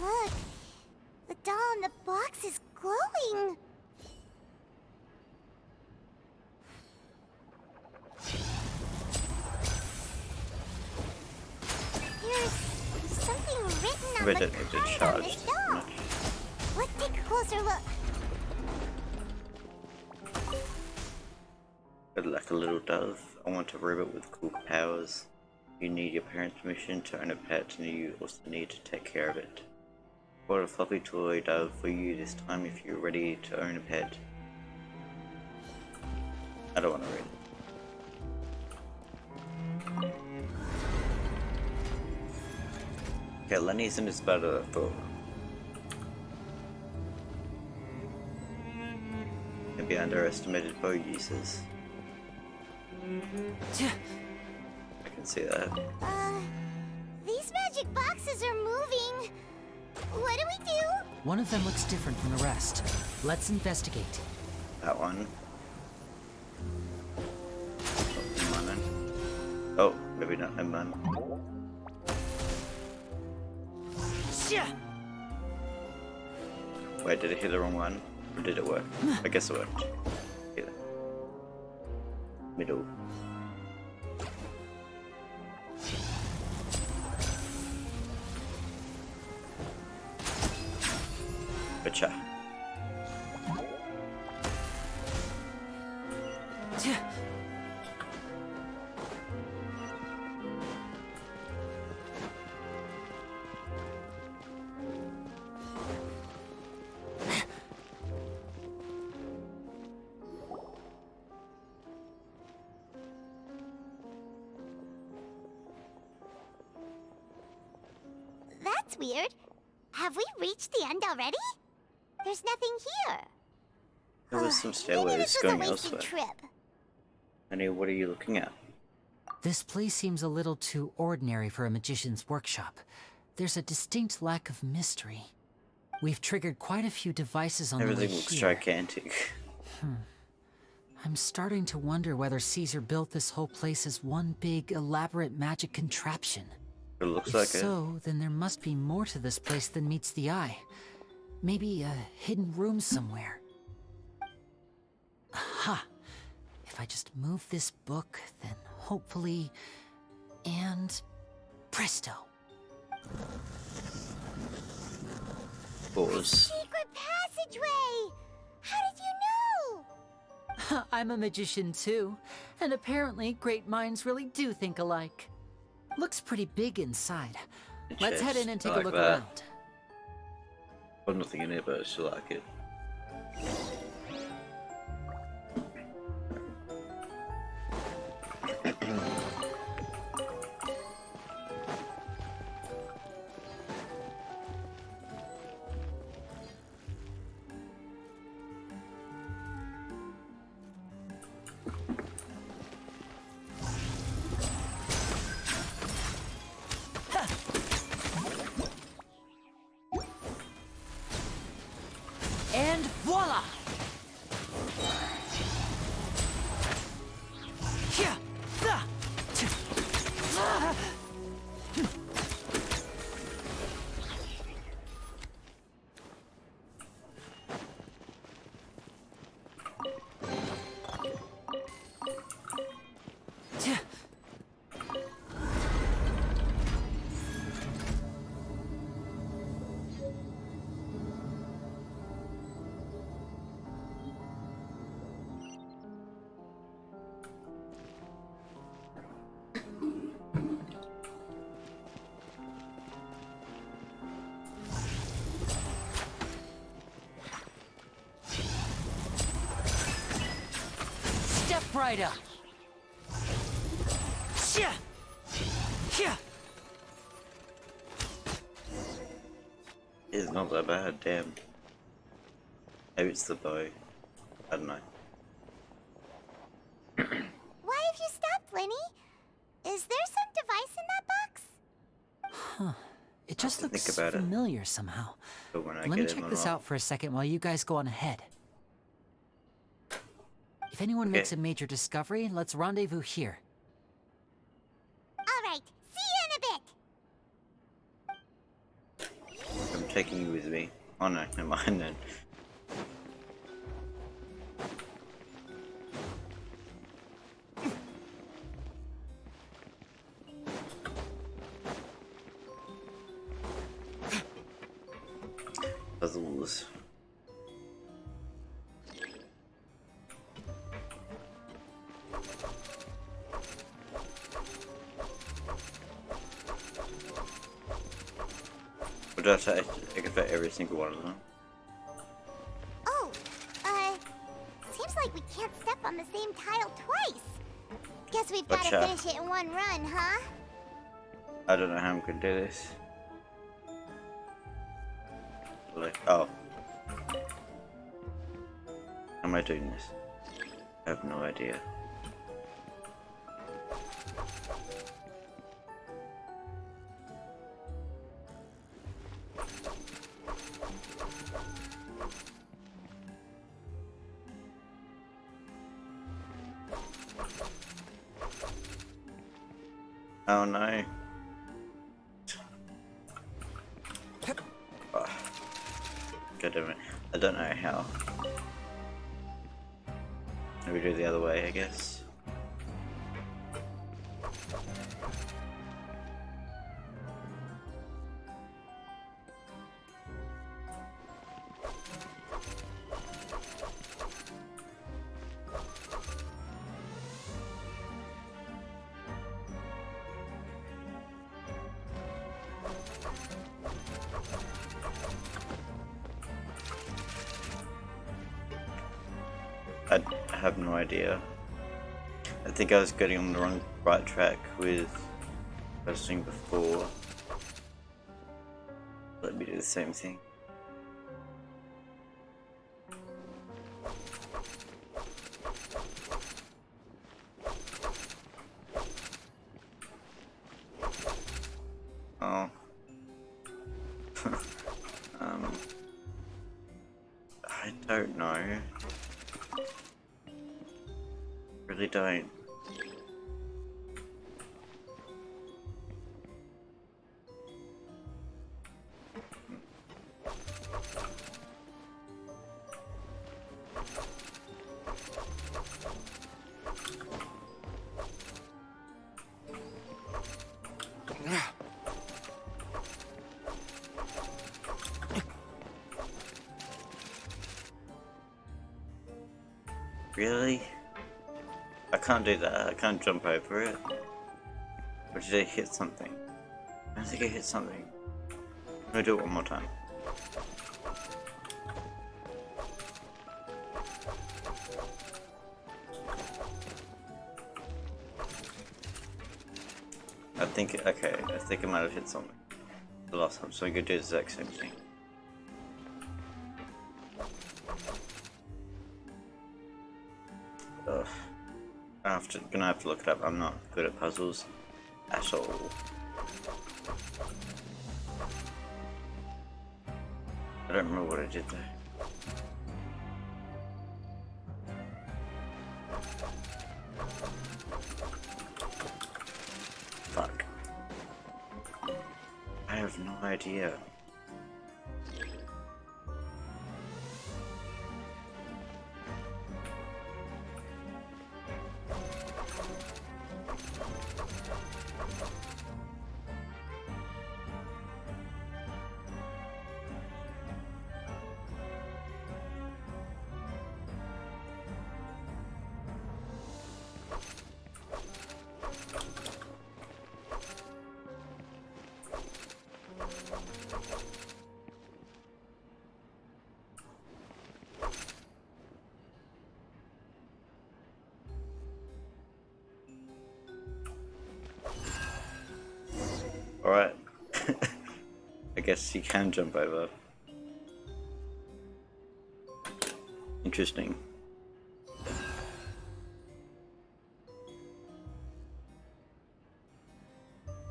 Look. The doll in the box is glowing. There's something written on Read the it, it card on charged this doll. much. Let's take a closer look. But like a little dove, I want a robot with cool powers. You need your parents' permission to own a pet, and you also need to take care of it. Bought a fluffy toy dove for you this time if you're ready to own a pet. I don't want to read it. Okay, Lyney isn't as bad as I thought. Maybe I underestimated bow users. I can see that. These magic boxes are moving. What do we do? One of them looks different from the rest. Let's investigate. That one. Oh, maybe not. Never mind. Wait, did it hit the wrong one? Or did it work? I guess it worked. Here. Middle. Gotcha. That's weird. Have we reached the end already? There's nothing here. There was some Maybe stairways this was going a wasted elsewhere. trip. Annie, what are you looking at? This place seems a little too ordinary for a magician's workshop. There's a distinct lack of mystery. We've triggered quite a few devices on the way Everything looks here. gigantic. I'm starting to wonder whether Caesar built this whole place as one big, elaborate magic contraption. It looks If like so, then there must be more to this place than meets the eye. Maybe a hidden room somewhere. Aha! If I just move this book, then hopefully... and... presto! Pause. Secret passageway! How did you know? I'm a magician too, and apparently great minds really do think alike. Looks pretty big inside. Let's head in and take a look around. Got nothing in it, but I still like it. And voila! Step right up. It's not that bad, damn. Maybe it's the bow. I don't know. Why have you stopped, Lyney? Is there some device in that box? Huh. It just think looks about it. familiar somehow. But when I Let me get check in this out for a second while you guys go on ahead. If anyone Okay. makes a major discovery, let's rendezvous here. All right, see you in a bit. I'm taking you with me. Oh no, never mind then. Puzzles. Would I say I could fit every single one of them? Oh, seems like we can't step on the same tile twice. Guess we've got to Gotcha. finish it in one run, huh? I don't know how I'm gonna do this. Like, oh. How am I doing this? I have no idea. Oh no. Oh. God damn it. I don't know how. Maybe do it the other way, I guess. I have no idea. I think I was getting on the right track with what I was doing before. Let me do the same thing. Oh. I don't know. Really don't. Really? I can't do that. I can't jump over it. Or did I hit something? I don't think I hit something. I'm gonna do it one more time. I think I might have hit something the last time, so I'm gonna do the exact same thing. Ugh. Gonna have to look it up. I'm not good at puzzles at all. I don't remember what I did there. Fuck. I have no idea. Alright. I guess you can jump over. Interesting.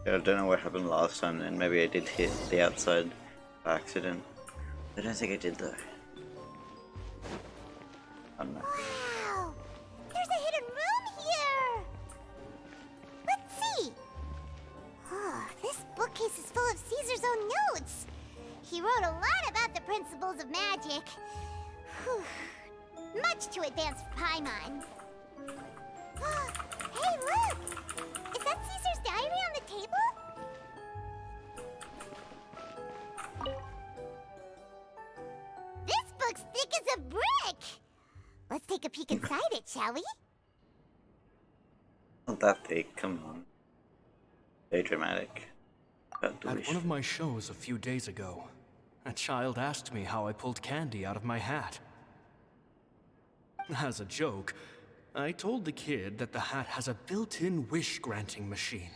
Yeah, I don't know what happened last time then. Maybe I did hit the outside by accident. I don't think I did though. I don't know. Wow! There's a hidden room here! Let's see! Oh, this bookcase is full of Caesar's own notes! He wrote a lot about the principles of magic. Whew. Much too advanced for Paimon. Hey, look! Is that Caesar's diary on the table? This book's thick as a brick! Let's take a peek inside it, shall we? Not that thick, come on. Very dramatic. At one of my shows a few days ago, a child asked me how I pulled candy out of my hat. As a joke, I told the kid that the hat has a built-in wish-granting machine.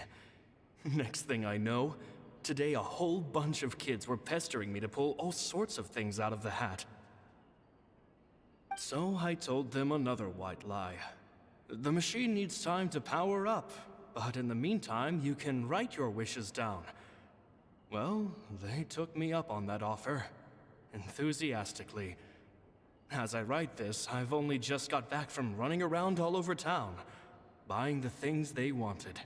Next thing I know, today a whole bunch of kids were pestering me to pull all sorts of things out of the hat. So I told them another white lie. The machine needs time to power up, but in the meantime, you can write your wishes down. Well, they took me up on that offer, enthusiastically. As I write this, I've only just got back from running around all over town, buying the things they wanted.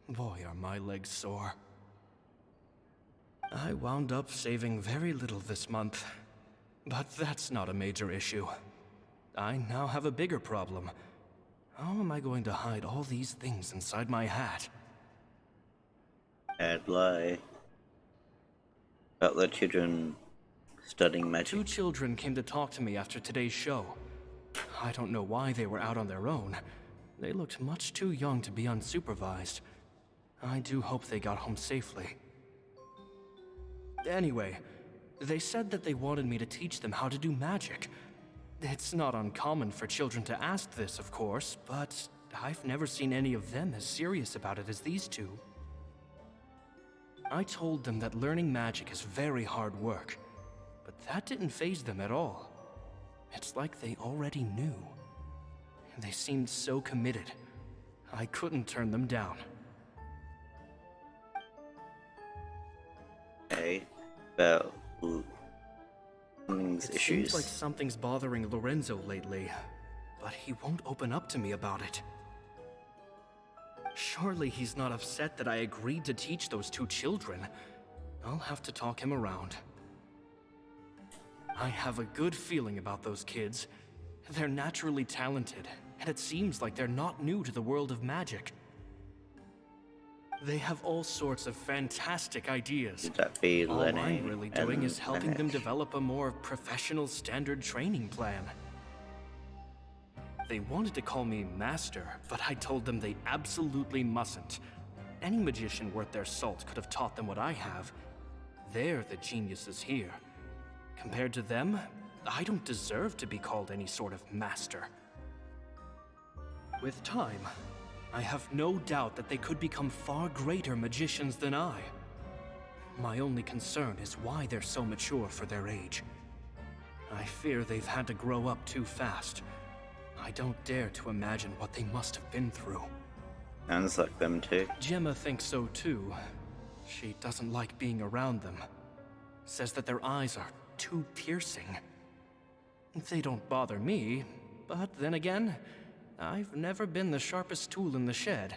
Boy, are my legs sore. I wound up saving very little this month, but that's not a major issue. I now have a bigger problem. How am I going to hide all these things inside my hat? Bad lie. About the children studying magic. 2 children came to talk to me after today's show. I don't know why they were out on their own. They looked much too young to be unsupervised. I do hope they got home safely. Anyway, they said that they wanted me to teach them how to do magic. It's not uncommon for children to ask this, of course, but I've never seen any of them as serious about it as these 2. I told them that learning magic is very hard work, but that didn't faze them at all. It's like they already knew. They seemed so committed. I couldn't turn them down. Okay, about It seems like something's bothering Lorenzo lately, but he won't open up to me about it. Surely he's not upset that I agreed to teach those 2 children. I'll have to talk him around. I have a good feeling about those kids. They're naturally talented, and it seems like they're not new to the world of magic. They have all sorts of fantastic ideas. Would that be All Lyney I'm really doing is helping them develop a more professional standard training plan. They wanted to call me Master, but I told them they absolutely mustn't. Any magician worth their salt could have taught them what I have. They're the geniuses here. Compared to them, I don't deserve to be called any sort of master. With time, I have no doubt that they could become far greater magicians than I. My only concern is why they're so mature for their age. I fear they've had to grow up too fast. I don't dare to imagine what they must have been through. Sounds like them too. Gemma thinks so too. She doesn't like being around them. Says that their eyes are too piercing. They don't bother me, but then again, I've never been the sharpest tool in the shed.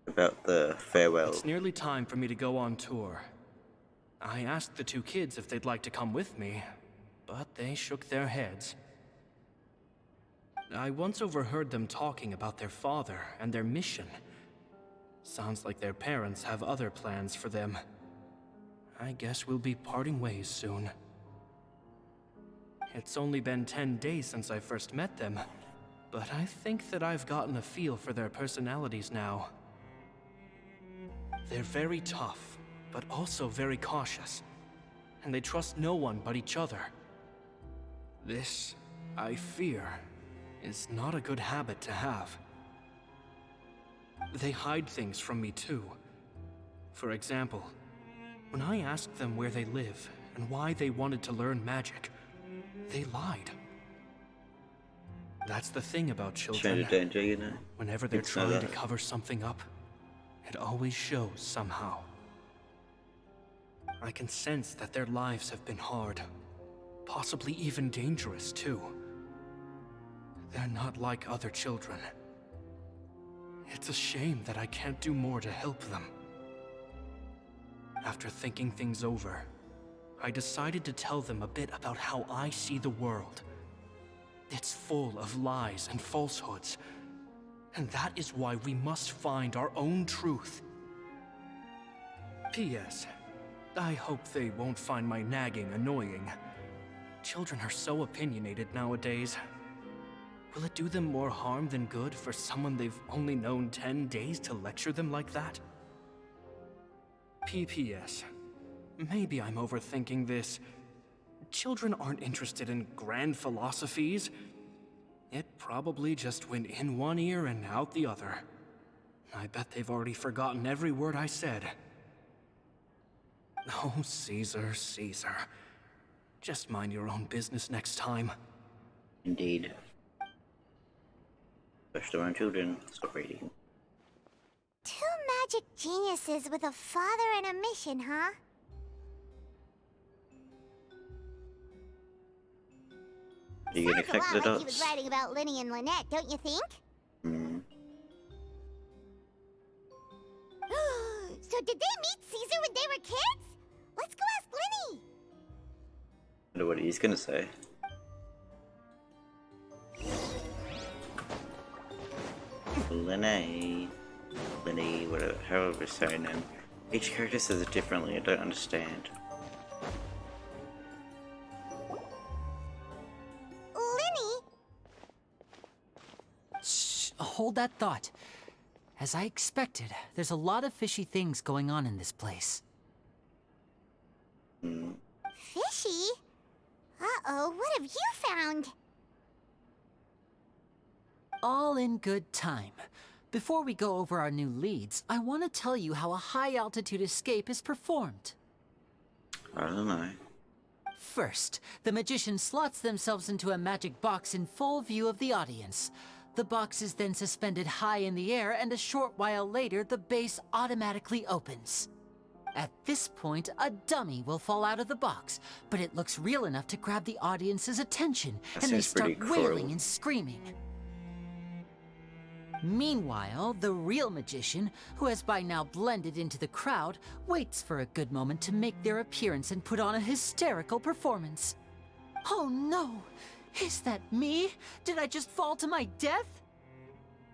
About the farewell. It's nearly time for me to go on tour. I asked the two kids if they'd like to come with me, but they shook their heads. I once overheard them talking about their father and their mission. Sounds like their parents have other plans for them. I guess we'll be parting ways soon. It's only been 10 days since I first met them, but I think that I've gotten a feel for their personalities now. They're very tough, but also very cautious, and they trust no one but each other. This, I fear, is not a good habit to have. They hide things from me too. For example, when I asked them where they live and why they wanted to learn magic, they lied. That's the thing about children. Danger, you know. Whenever they're trying to cover something up, it always shows somehow. I can sense that their lives have been hard, possibly even dangerous too. They're not like other children. It's a shame that I can't do more to help them. After thinking things over, I decided to tell them a bit about how I see the world. It's full of lies and falsehoods, and that is why we must find our own truth. P.S. I hope they won't find my nagging annoying. Children are so opinionated nowadays. Will it do them more harm than good for someone they've only known 10 days to lecture them like that? P.P.S. Maybe I'm overthinking this. Children aren't interested in grand philosophies. It probably just went in one ear and out the other. I bet they've already forgotten every word I said. Oh, Caesar, Caesar. Just mind your own business next time. Indeed. Especially around children. Stop reading. Two magic geniuses with a father and a mission, huh? Are you gonna connect the Sounds a lot like he was dots? writing about Lyney and Lynette, don't you think? Hmm. So did they meet Caesar when they were kids? Let's go ask Lyney. Wonder what he's gonna say. Lyney, whatever, however it's saying him. Each character says it differently. I don't understand. Lyney? Shh, hold that thought. As I expected, there's a lot of fishy things going on in this place. Fishy? Uh-oh, what have you found? All in good time. Before we go over our new leads, I want to tell you how a high-altitude escape is performed. I don't know. First, the magician slots themselves into a magic box in full view of the audience. The box is then suspended high in the air, and a short while later, the base automatically opens. At this point, a dummy will fall out of the box, but it looks real enough to grab the audience's attention, That and they seems start pretty wailing cruel. and screaming. Meanwhile, the real magician, who has by now blended into the crowd, waits for a good moment to make their appearance and put on a hysterical performance. Oh no! Is that me? Did I just fall to my death?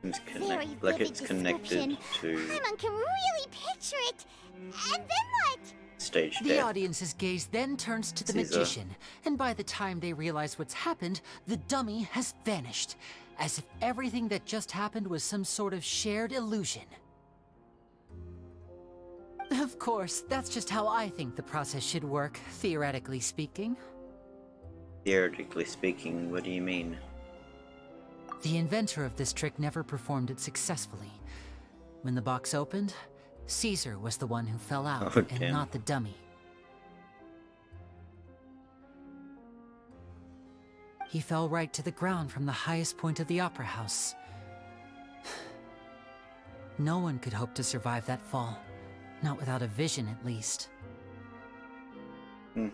It's Very like vivid it's connected description. to Paimon can really picture it. And then what? stage The death. audience's gaze then turns to the Caesar. magician, and by the time they realize what's happened, the dummy has vanished, as if everything that just happened was some sort of shared illusion. Of course, that's just how I think the process should work, theoretically speaking. Theoretically speaking, what do you mean? The inventor of this trick never performed it successfully. When the box opened, Caesar was the one who fell out, Oh, and damn. not the dummy. He fell right to the ground from the highest point of the opera house. No one could hope to survive that fall. Not without a vision, at least. Hmm.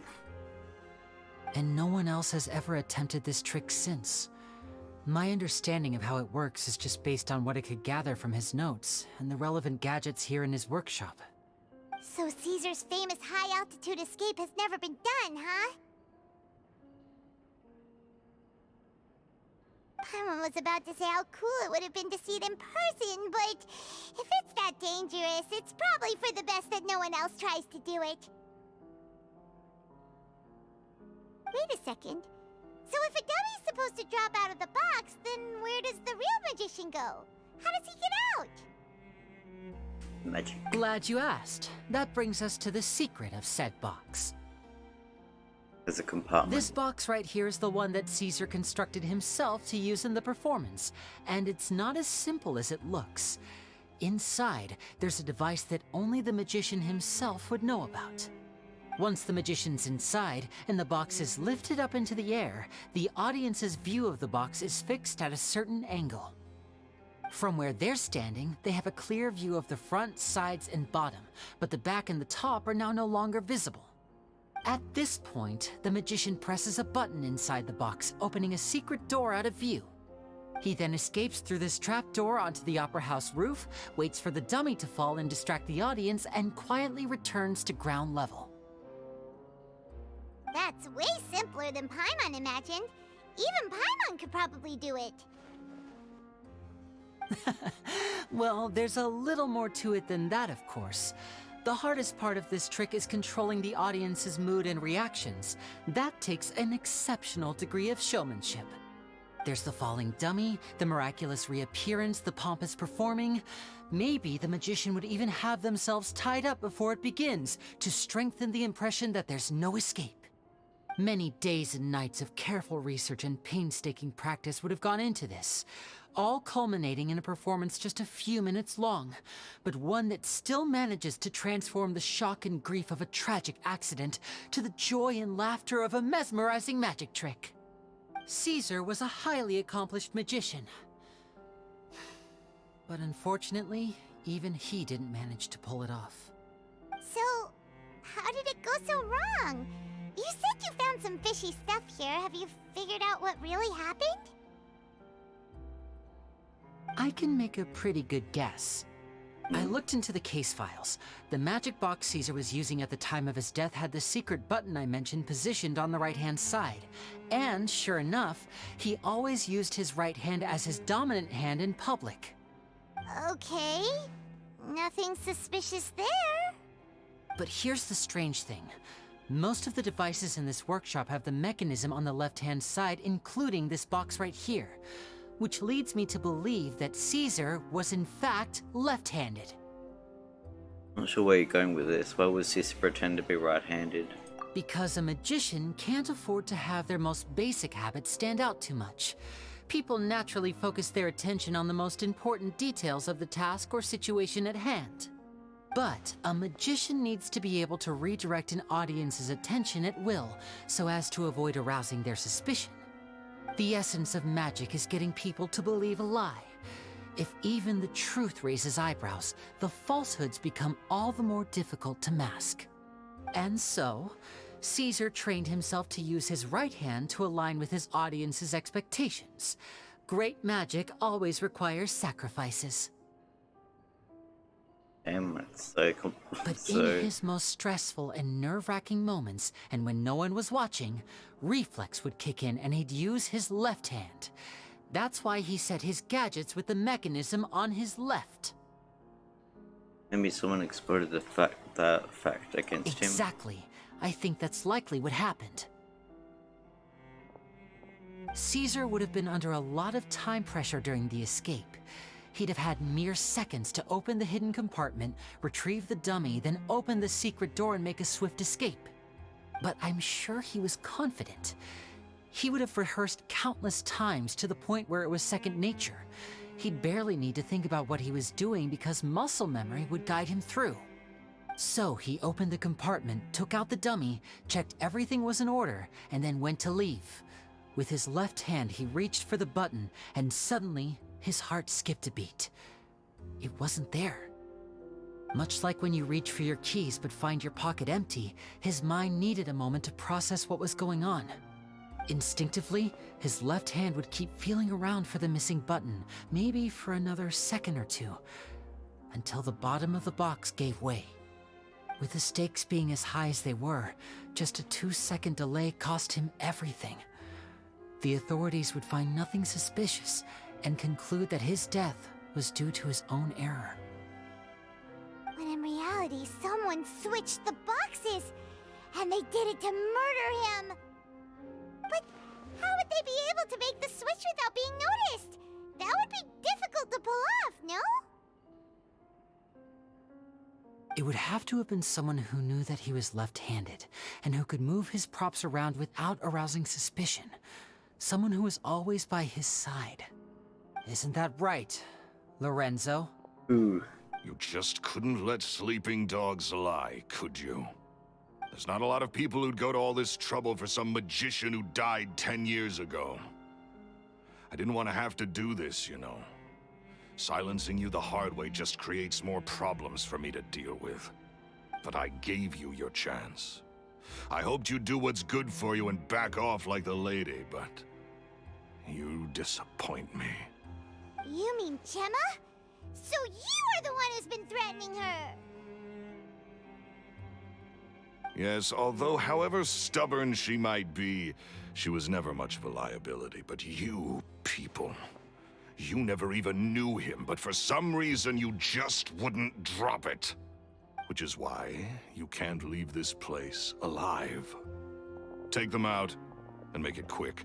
And no one else has ever attempted this trick since. My understanding of how it works is just based on what I could gather from his notes and the relevant gadgets here in his workshop. So Caesar's famous high-altitude escape has never been done, huh? Paimon was about to say how cool it would have been to see it in person, but if it's that dangerous, it's probably for the best that no one else tries to do it. Wait a second. So if a dummy's supposed to drop out of the box, then where does the real magician go? How does he get out? Magic. Glad you asked. That brings us to the secret of said box. There's a compartment. This box right here is the one that Caesar constructed himself to use in the performance, and it's not as simple as it looks. Inside, there's a device that only the magician himself would know about. Once the magician's inside and the box is lifted up into the air, the audience's view of the box is fixed at a certain angle. From where they're standing, they have a clear view of the front, sides, and bottom, but the back and the top are now no longer visible. At this point, the magician presses a button inside the box, opening a secret door out of view. He then escapes through this trapdoor onto the opera house roof, waits for the dummy to fall and distract the audience, and quietly returns to ground level. That's way simpler than Paimon imagined. Even Paimon could probably do it. Well, there's a little more to it than that, of course. The hardest part of this trick is controlling the audience's mood and reactions. That takes an exceptional degree of showmanship. There's the falling dummy, the miraculous reappearance, the pompous performing. Maybe the magician would even have themselves tied up before it begins to strengthen the impression that there's no escape. Many days and nights of careful research and painstaking practice would have gone into this, all culminating in a performance just a few minutes long, but one that still manages to transform the shock and grief of a tragic accident to the joy and laughter of a mesmerizing magic trick. Caesar was a highly accomplished magician, but unfortunately, even he didn't manage to pull it off. So, how did it go so wrong? You said you found some fishy stuff here. Have you figured out what really happened? I can make a pretty good guess. I looked into the case files. The magic box Caesar was using at the time of his death had the secret button I mentioned positioned on the right-hand side. And sure enough, he always used his right hand as his dominant hand in public. Okay. Nothing suspicious there. But here's the strange thing. Most of the devices in this workshop have the mechanism on the left-hand side, including this box right here, which leads me to believe that Caesar was in fact left-handed. Not sure where you're going with this. Why would Caesar pretend to be right-handed? Because a magician can't afford to have their most basic habits stand out too much. People naturally focus their attention on the most important details of the task or situation at hand. But a magician needs to be able to redirect an audience's attention at will, so as to avoid arousing their suspicion. The essence of magic is getting people to believe a lie. If even the truth raises eyebrows, the falsehoods become all the more difficult to mask. And so, Caesar trained himself to use his right hand to align with his audience's expectations. Great magic always requires sacrifices. Damn, it's so But in his most stressful and nerve-wracking moments, and when no one was watching, reflex would kick in and he'd use his left hand. That's why he set his gadgets with the mechanism on his left. Maybe someone exploited that fact against him. Exactly. I think that's likely what happened. Caesar would have been under a lot of time pressure during the escape. He'd have had mere seconds to open the hidden compartment, retrieve the dummy, then open the secret door and make a swift escape. But I'm sure he was confident. He would have rehearsed countless times to the point where it was second nature. He'd barely need to think about what he was doing because muscle memory would guide him through. So he opened the compartment, took out the dummy, checked everything was in order, and then went to leave. With his left hand, he reached for the button, and suddenly, his heart skipped a beat. It wasn't there. Much like when you reach for your keys but find your pocket empty, his mind needed a moment to process what was going on. Instinctively, his left hand would keep feeling around for the missing button, maybe for another second or two, until the bottom of the box gave way. With the stakes being as high as they were, just a 2-second delay cost him everything. The authorities would find nothing suspicious and conclude that his death was due to his own error. When in reality, someone switched the boxes, and they did it to murder him. But how would they be able to make the switch without being noticed? That would be difficult to pull off, no? It would have to have been someone who knew that he was left-handed, and who could move his props around without arousing suspicion. Someone who was always by his side. Isn't that right, Lorenzo? Ooh. You just couldn't let sleeping dogs lie, could you? There's not a lot of people who'd go to all this trouble for some magician who died 10 years ago. I didn't want to have to do this, you know. Silencing you the hard way just creates more problems for me to deal with. But I gave you your chance. I hoped you'd do what's good for you and back off like the lady, but you disappoint me. You mean Gemma? So you are the one who's been threatening her! Yes, although however stubborn she might be, she was never much of a liability. But you people, you never even knew him, but for some reason you just wouldn't drop it. Which is why you can't leave this place alive. Take them out, and make it quick.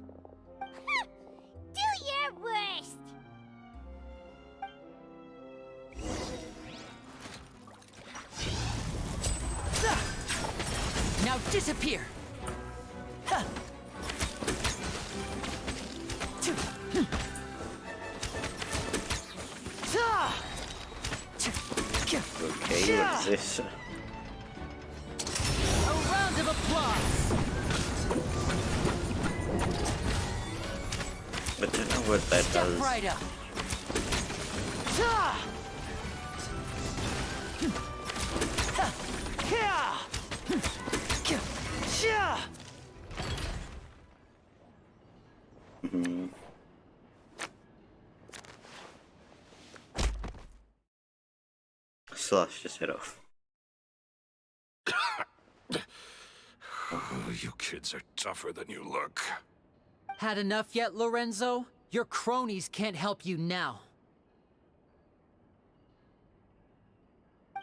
Do your worst! Now disappear! Okay, what's this? A round of applause! I don't know what that Step does. right up! Slash his head off. Oh, you kids are tougher than you look. Had enough yet, Lorenzo? Your cronies can't help you now.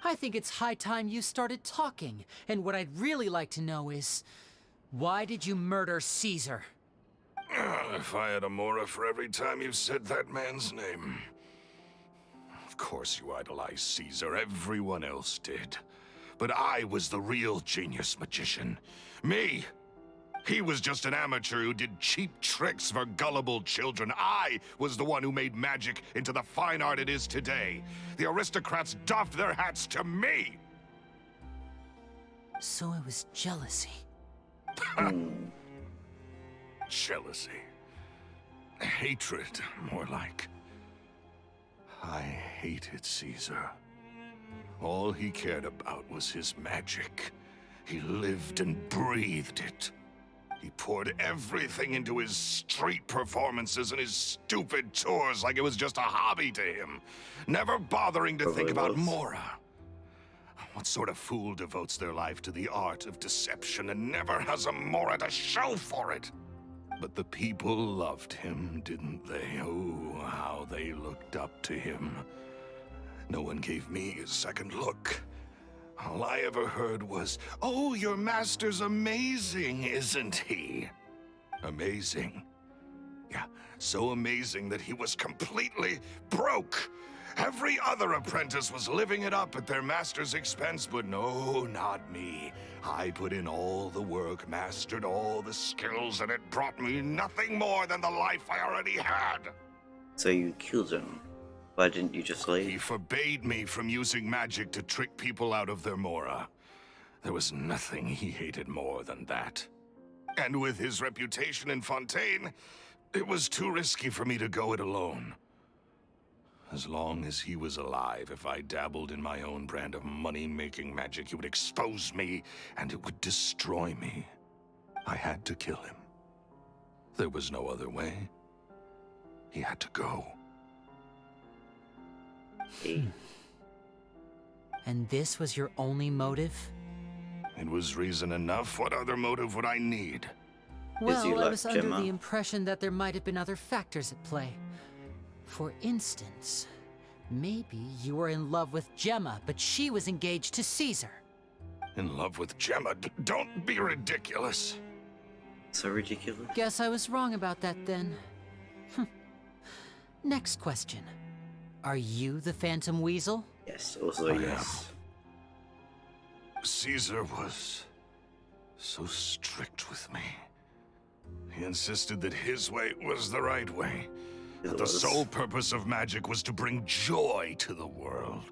I think it's high time you started talking, and what I'd really like to know is, why did you murder Caesar? If I had a mora for every time you said that man's name. Of course you idolized Caesar, everyone else did. But I was the real genius magician. Me! He was just an amateur who did cheap tricks for gullible children. I was the one who made magic into the fine art it is today. The aristocrats doffed their hats to me! So it was jealousy. Jealousy. Hatred, more like. I hated Caesar. All he cared about was his magic. He lived and breathed it. He poured everything into his street performances and his stupid tours like it was just a hobby to him, never bothering to think about Mora. What sort of fool devotes their life to the art of deception and never has a Mora to show for it? But the people loved him, didn't they? Oh, how they looked up to him. No one gave me a second look. All I ever heard was, "Oh, your master's amazing, isn't he?" Amazing. Yeah, so amazing that he was completely broke. Every other apprentice was living it up at their master's expense, but no, not me. I put in all the work, mastered all the skills, and it brought me nothing more than the life I already had. So you killed him. Why didn't you just leave? He forbade me from using magic to trick people out of their mora. There was nothing he hated more than that. And with his reputation in Fontaine, it was too risky for me to go it alone. As long as he was alive, if I dabbled in my own brand of money-making magic, he would expose me, and it would destroy me. I had to kill him. There was no other way. He had to go. And this was your only motive? It was reason enough. What other motive would I need? Well, I was under the impression that there might have been other factors at play. For instance, maybe you were in love with Gemma, but she was engaged to Caesar. In love with Gemma? Don't be ridiculous. So ridiculous? Guess I was wrong about that then. Next question. Are you the Phantom Weasel? Yes, also yes. Caesar was so strict with me. He insisted that his way was the right way. That the sole purpose of magic was to bring joy to the world.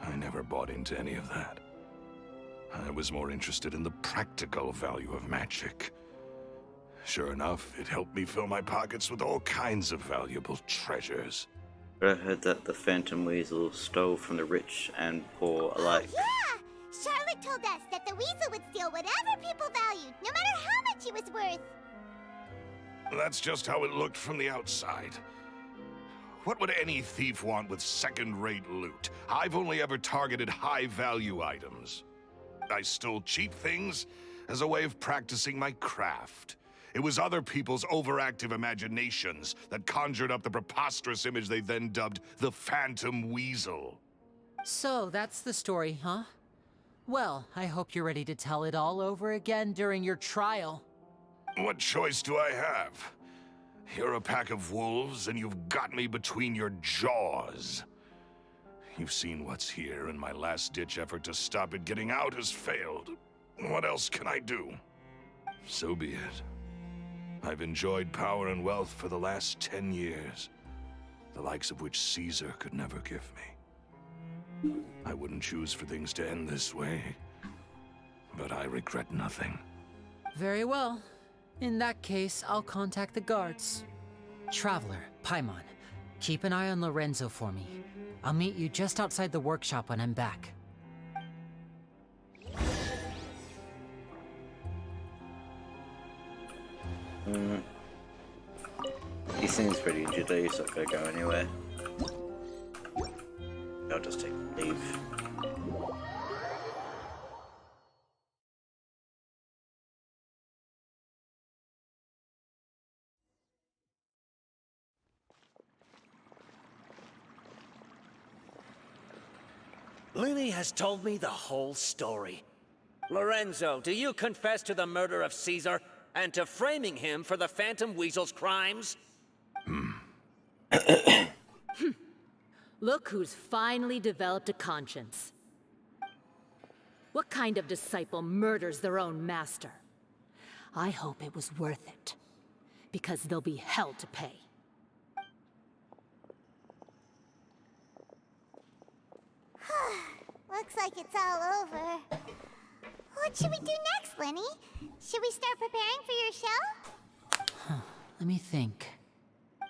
I never bought into any of that. I was more interested in the practical value of magic. Sure enough, it helped me fill my pockets with all kinds of valuable treasures. But I heard that the Phantom Weasel stole from the rich and poor alike. Oh, yeah! Charlotte told us that the weasel would steal whatever people valued, no matter how much it was worth. That's just how it looked from the outside. What would any thief want with second-rate loot? I've only ever targeted high-value items. I stole cheap things as a way of practicing my craft. It was other people's overactive imaginations that conjured up the preposterous image they then dubbed the Phantom Weasel. So that's the story, huh? Well, I hope you're ready to tell it all over again during your trial. What choice do I have? You're a pack of wolves, and you've got me between your jaws. You've seen what's here, and my last-ditch effort to stop it getting out has failed. What else can I do? So be it. I've enjoyed power and wealth for the last 10 years, the likes of which Caesar could never give me. I wouldn't choose for things to end this way, but I regret nothing. Very well. In that case, I'll contact the guards. Traveler, Paimon, keep an eye on Lorenzo for me. I'll meet you just outside the workshop when I'm back. He seems pretty injured, he's not gonna go anywhere. I'll just take leave. Lyney has told me the whole story. Lorenzo, do you confess to the murder of Caesar and to framing him for the Phantom Weasel's crimes? Look who's finally developed a conscience. What kind of disciple murders their own master? I hope it was worth it, because there'll be hell to pay. Looks like it's all over. What should we do next, Lyney? Should we start preparing for your show? Let me think.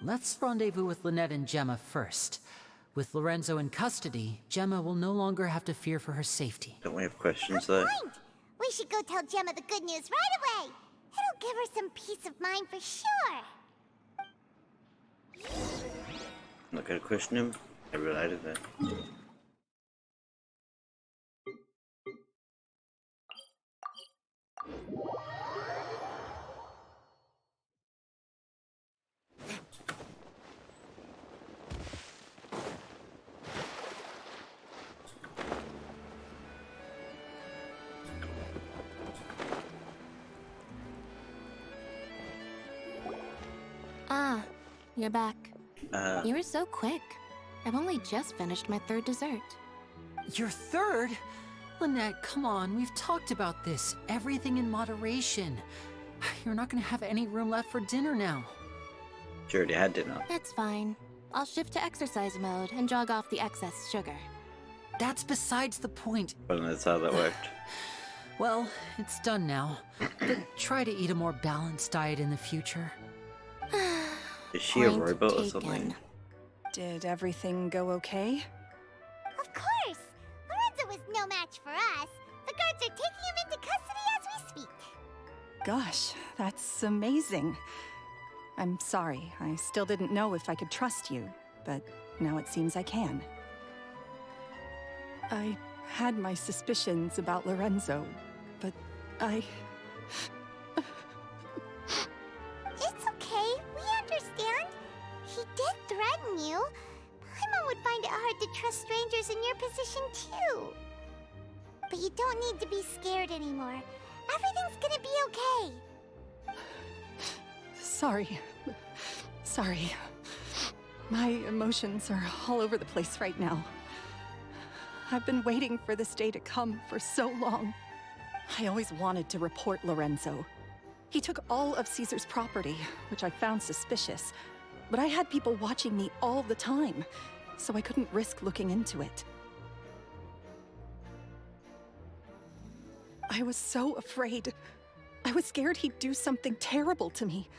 Let's rendezvous with Lynette and Gemma first. With Lorenzo in custody, Gemma will no longer have to fear for her safety. Don't we have questions though? Point! We should go tell Gemma the good news right away. It'll give her some peace of mind for sure. I'm not gonna question him. I realized that. Ah, you're back. You were so quick. I've only just finished my third dessert. Your third? Lynette, come on, we've talked about this. Everything in moderation. You're not gonna have any room left for dinner now. She already had dinner. That's fine. I'll shift to exercise mode and jog off the excess sugar. That's besides the point. Well, that's how that worked. Well, it's done now. But try to eat a more balanced diet in the future. Is she a Point robot or taken. something? Did everything go okay? Of course! Lorenzo was no match for us. The guards are taking him into custody as we speak. Gosh, that's amazing. I'm sorry, I still didn't know if I could trust you, but now it seems I can. I had my suspicions about Lorenzo, but I... It's okay, we understand. He did threaten you. Paimon would find it hard to trust strangers in your position too. But you don't need to be scared anymore. Everything's gonna be okay. Sorry. Sorry. My emotions are all over the place right now. I've been waiting for this day to come for so long. I always wanted to report Lorenzo. He took all of Caesar's property, which I found suspicious, but I had people watching me all the time, so I couldn't risk looking into it. I was so afraid. I was scared he'd do something terrible to me,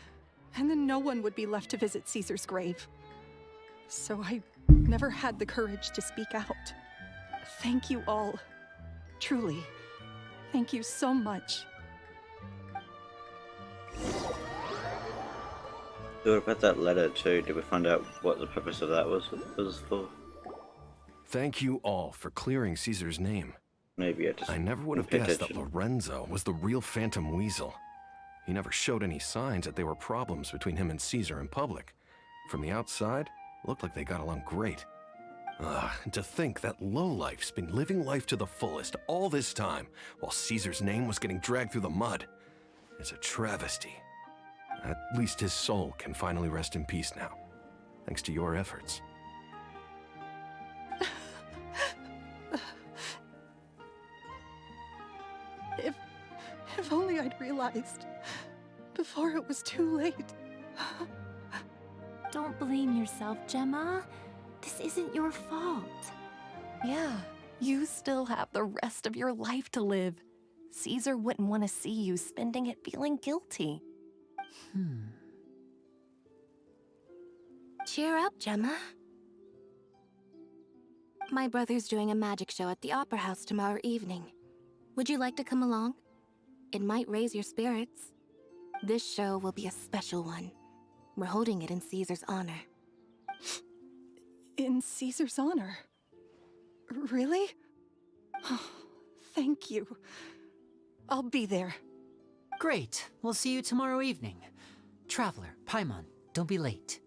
and then no one would be left to visit Caesar's grave. So I never had the courage to speak out. Thank you all. Truly. Thank you so much. So what about that letter too? Did we find out what the purpose of that was for? Thank you all for clearing Caesar's name. Maybe I never would have guessed that Lorenzo was the real Phantom Weasel. He never showed any signs that there were problems between him and Caesar in public. From the outside, it looked like they got along great. And to think that lowlife's been living life to the fullest all this time, while Caesar's name was getting dragged through the mud. It's a travesty. At least his soul can finally rest in peace now, thanks to your efforts. If only I'd realized before it was too late. Don't blame yourself, Gemma. This isn't your fault. Yeah, you still have the rest of your life to live. Caesar wouldn't want to see you spending it feeling guilty. Cheer up, Gemma. My brother's doing a magic show at the Opera House tomorrow evening. Would you like to come along? It might raise your spirits. This show will be a special one. We're holding it in Caesar's honor. In Caesar's honor? Really? Oh, thank you. I'll be there. Great. We'll see you tomorrow evening. Traveler, Paimon, don't be late.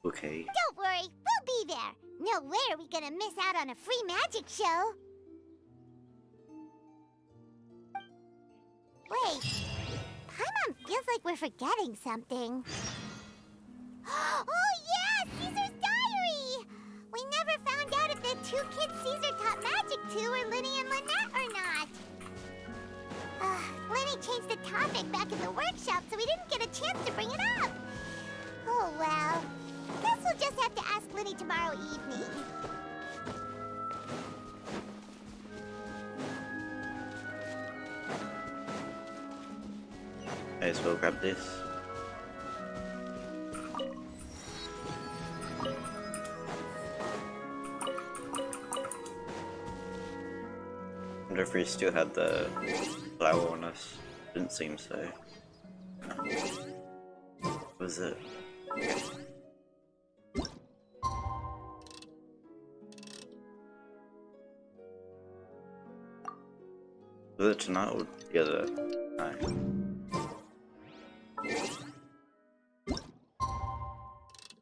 Okay. Don't worry, we'll be there. No way are we gonna miss out on a free magic show. Wait, Paimon feels like we're forgetting something. Oh yeah, Caesar's diary! We never found out if the two kids Caesar taught magic to were Lyney and Lynette or not. Lyney changed the topic back in the workshop, so we didn't get a chance to bring it up. Oh well, guess we'll just have to ask Lyney tomorrow evening. May as well grab this. I wonder if we still had the flower on us. Didn't seem so. Was it? Was it tonight or the other night?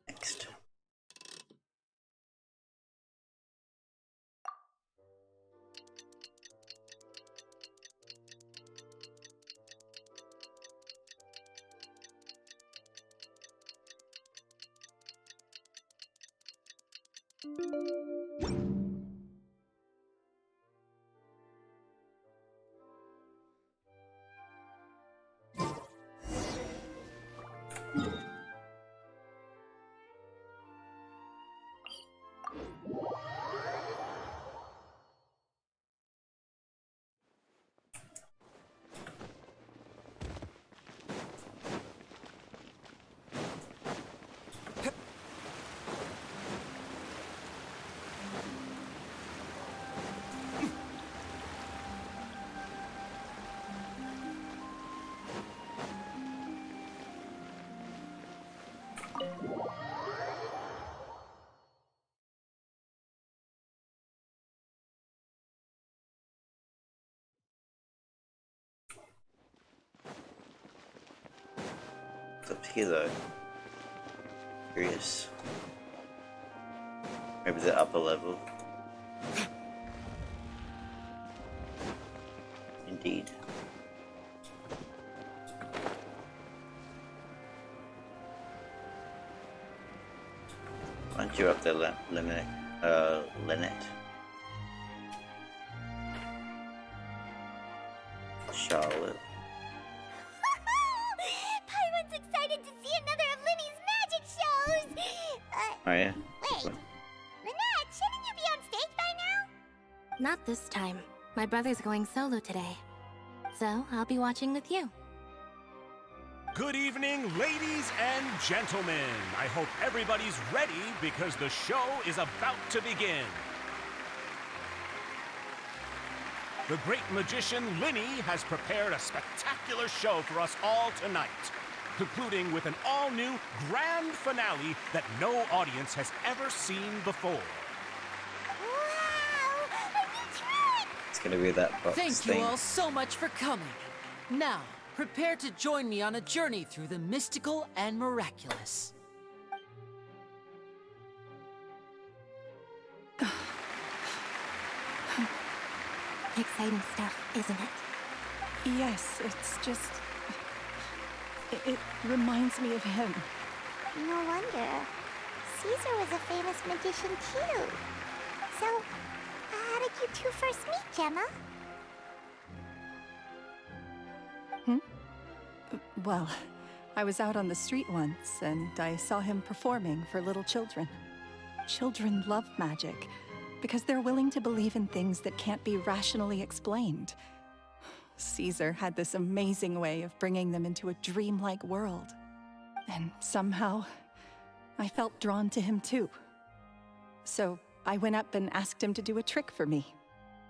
Next. risky though. Curious. Maybe the upper level. Indeed. Once you're up there, Lynette. Charlotte. Paimon's excited to see another of Lyney's magic shows! Oh yeah? Wait. Lynette, shouldn't you be on stage by now? Not this time. My brother's going solo today. So, I'll be watching with you. Good evening, ladies and gentlemen. I hope everybody's ready because the show is about to begin. The great magician Lyney has prepared a spectacular show for us all tonight, concluding with an all-new grand finale that no audience has ever seen before. Wow! A new trick! It's gonna be that box Thank thing. you all so much for coming. Now, prepare to join me on a journey through the mystical and miraculous. Exciting stuff, isn't it? Yes, it's just... It reminds me of him. No wonder. Caesar was a famous magician too. So, how did you two first meet, Gemma? Well, I was out on the street once, and I saw him performing for little children. Children love magic, because they're willing to believe in things that can't be rationally explained. Caesar had this amazing way of bringing them into a dreamlike world. And somehow, I felt drawn to him too. So I went up and asked him to do a trick for me.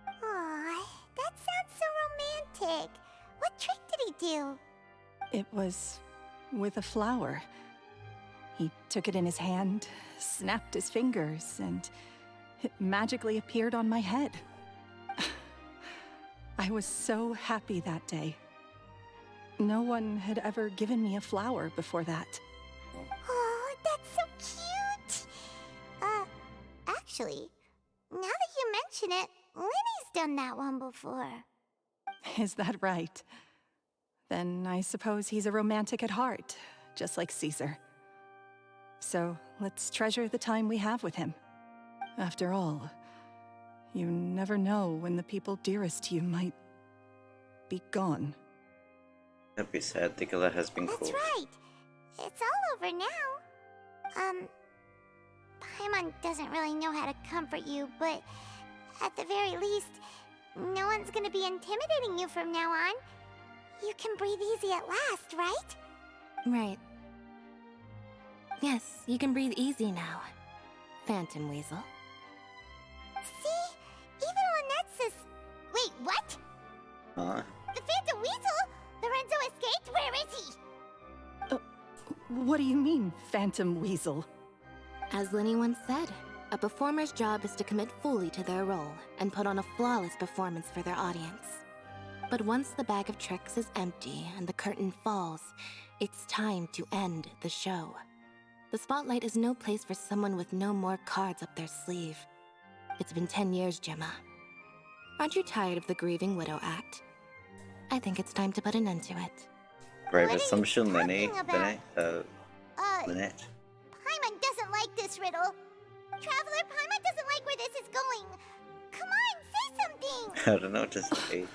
Aw, that sounds so romantic. What trick did he do? It was with a flower. He took it in his hand, snapped his fingers, and it magically appeared on my head. I was so happy that day. No one had ever given me a flower before that. Oh, that's so cute! Actually, now that you mention it, Lyney's done that one before. Is that right? Then I suppose he's a romantic at heart, just like Caesar. So let's treasure the time we have with him. After all, you never know when the people dearest to you might be gone. Don't be sad, the killer has been That's called. right. It's all over now. Paimon doesn't really know how to comfort you, but at the very least, no one's gonna be intimidating you from now on. You can breathe easy at last, right? Right. Yes, you can breathe easy now, Phantom Weasel. See? Even Lynette says... Wait, what? Huh? The Phantom Weasel? Lorenzo escaped? Where is he? What do you mean, Phantom Weasel? As Lyney once said, a performer's job is to commit fully to their role and put on a flawless performance for their audience. But once the bag of tricks is empty and the curtain falls, it's time to end the show. The spotlight is no place for someone with no more cards up their sleeve. It's been 10 years, Gemma. Aren't you tired of the grieving widow act? I think it's time to put an end to it. Brave assumption, Lyney. about? Lynette. Paimon doesn't like this riddle. Traveler, Paimon doesn't like where this is going. Come on, say something! I don't know what to say.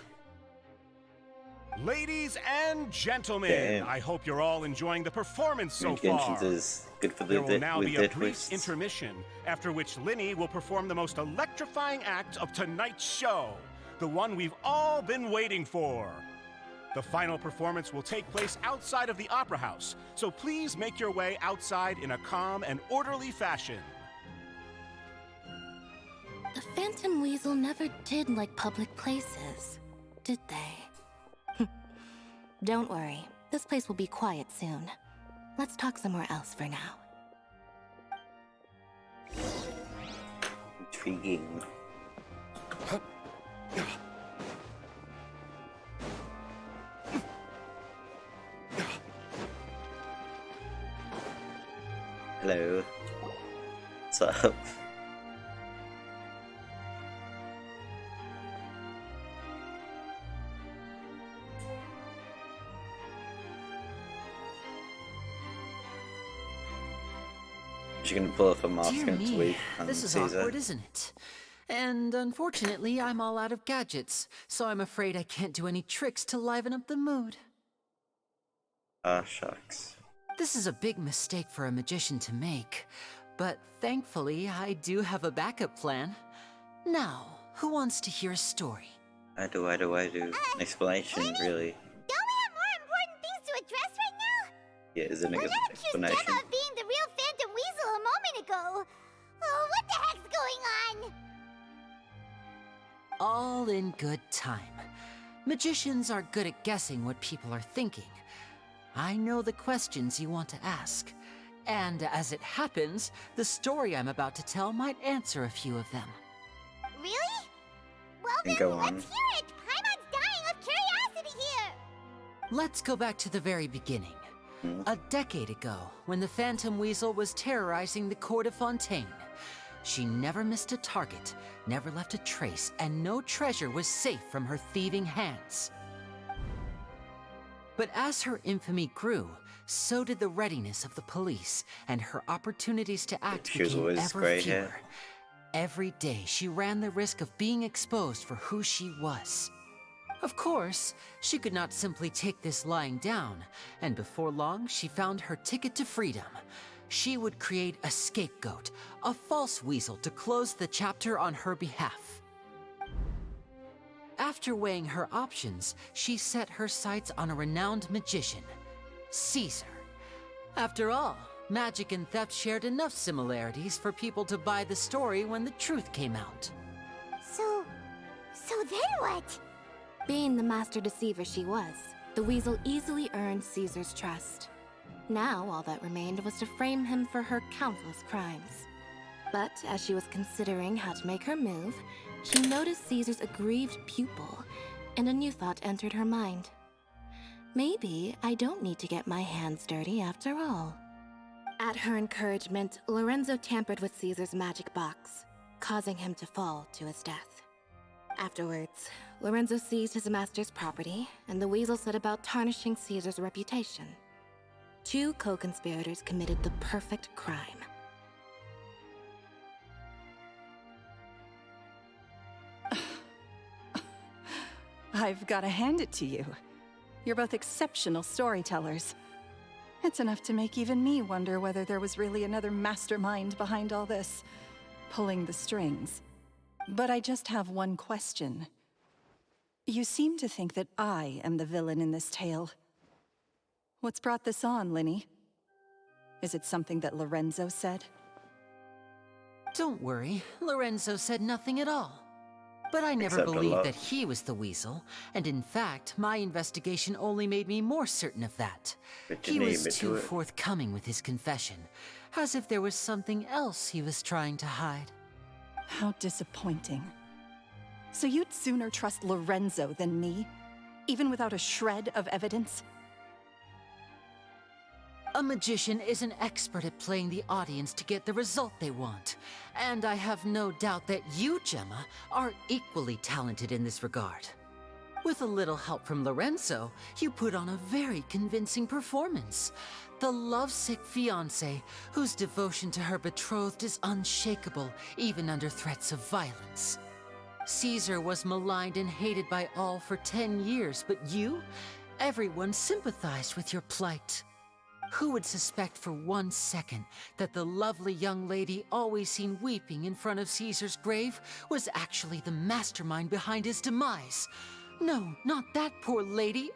Ladies and gentlemen, Damn. I hope you're all enjoying the performance so Genshin far. is good for There the will now with be their a brief twists. intermission, after which Lyney will perform the most electrifying act of tonight's show, the one we've all been waiting for. The final performance will take place outside of the Opera House, so please make your way outside in a calm and orderly fashion. The Phantom Weasel never did like public places, did they? Don't worry, this place will be quiet soon. Let's talk somewhere else for now. Intriguing. She's gonna pull off a mask Dear and me, sweep and this is Caesar. awkward, isn't it? And unfortunately, I'm all out of gadgets, so I'm afraid I can't do any tricks to liven up the mood. Ah, shucks. This is a big mistake for a magician to make, but thankfully, I do have a backup plan. Now, who wants to hear a story? I do. An explanation, really. Don't we have more important things to address right now? Yeah, is an We're not accused explanation. Gemma of being the real Phantom Weasel a moment ago. Oh, what the heck's going on? All in good time. Magicians are good at guessing what people are thinking. I know the questions you want to ask. And as it happens, the story I'm about to tell might answer a few of them. Really? Well Then then, go on. let's hear it. Paimon's dying of curiosity here. Let's go back to the very beginning. A decade ago, when the Phantom Weasel was terrorizing the court of Fontaine. She never missed a target, never left a trace, and no treasure was safe from her thieving hands. But as her infamy grew, so did the readiness of the police, and her opportunities to act She was became always ever grey fewer. hair. Every day, she ran the risk of being exposed for who she was. Of course, she could not simply take this lying down, and before long, she found her ticket to freedom. She would create a scapegoat, a false weasel to close the chapter on her behalf. After weighing her options, she set her sights on a renowned magician, Caesar. After all, magic and theft shared enough similarities for people to buy the story when the truth came out. So then what? Being the master deceiver she was, the weasel easily earned Caesar's trust. Now, all that remained was to frame him for her countless crimes. But as she was considering how to make her move, she noticed Caesar's aggrieved pupil, and a new thought entered her mind. Maybe I don't need to get my hands dirty after all. At her encouragement, Lorenzo tampered with Caesar's magic box, causing him to fall to his death. Afterwards, Lorenzo seized his master's property, and the weasel set about tarnishing Caesar's reputation. Two co-conspirators committed the perfect crime. I've got to hand it to you. You're both exceptional storytellers. It's enough to make even me wonder whether there was really another mastermind behind all this, pulling the strings. But I just have one question. You seem to think that I am the villain in this tale. What's brought this on, Lyney? Is it something that Lorenzo said? Don't worry, Lorenzo said nothing at all. But I never Except a believed lot. that he was the weasel, and in fact, my investigation only made me more certain of that. Bit He to was bit to too it. forthcoming with his confession, as if there was something else he was trying to hide. How disappointing. So you'd sooner trust Lorenzo than me? Even without a shred of evidence? A magician is an expert at playing the audience to get the result they want. And I have no doubt that you, Gemma, are equally talented in this regard. With a little help from Lorenzo, you put on a very convincing performance. The lovesick fiancé, whose devotion to her betrothed is unshakable, even under threats of violence. Caesar was maligned and hated by all for 10 years, but you? Everyone sympathized with your plight. Who would suspect for 1 second that the lovely young lady always seen weeping in front of Caesar's grave was actually the mastermind behind his demise? No, not that poor lady.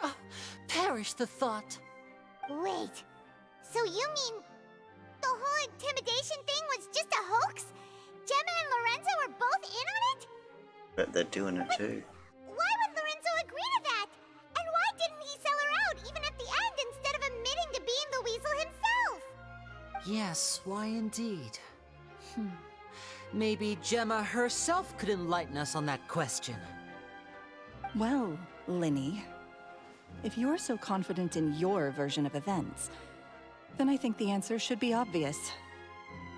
Perish the thought. Wait, so you mean the whole intimidation thing was just a hoax? Gemma and Lorenzo were both in on it? But they're doing it too. Why would Lorenzo agree to that? And why didn't he sell her out even at the end instead of admitting to being the weasel himself? Yes, why indeed? Maybe Gemma herself could enlighten us on that question. Well, Lyney, if you're so confident in your version of events, then I think the answer should be obvious.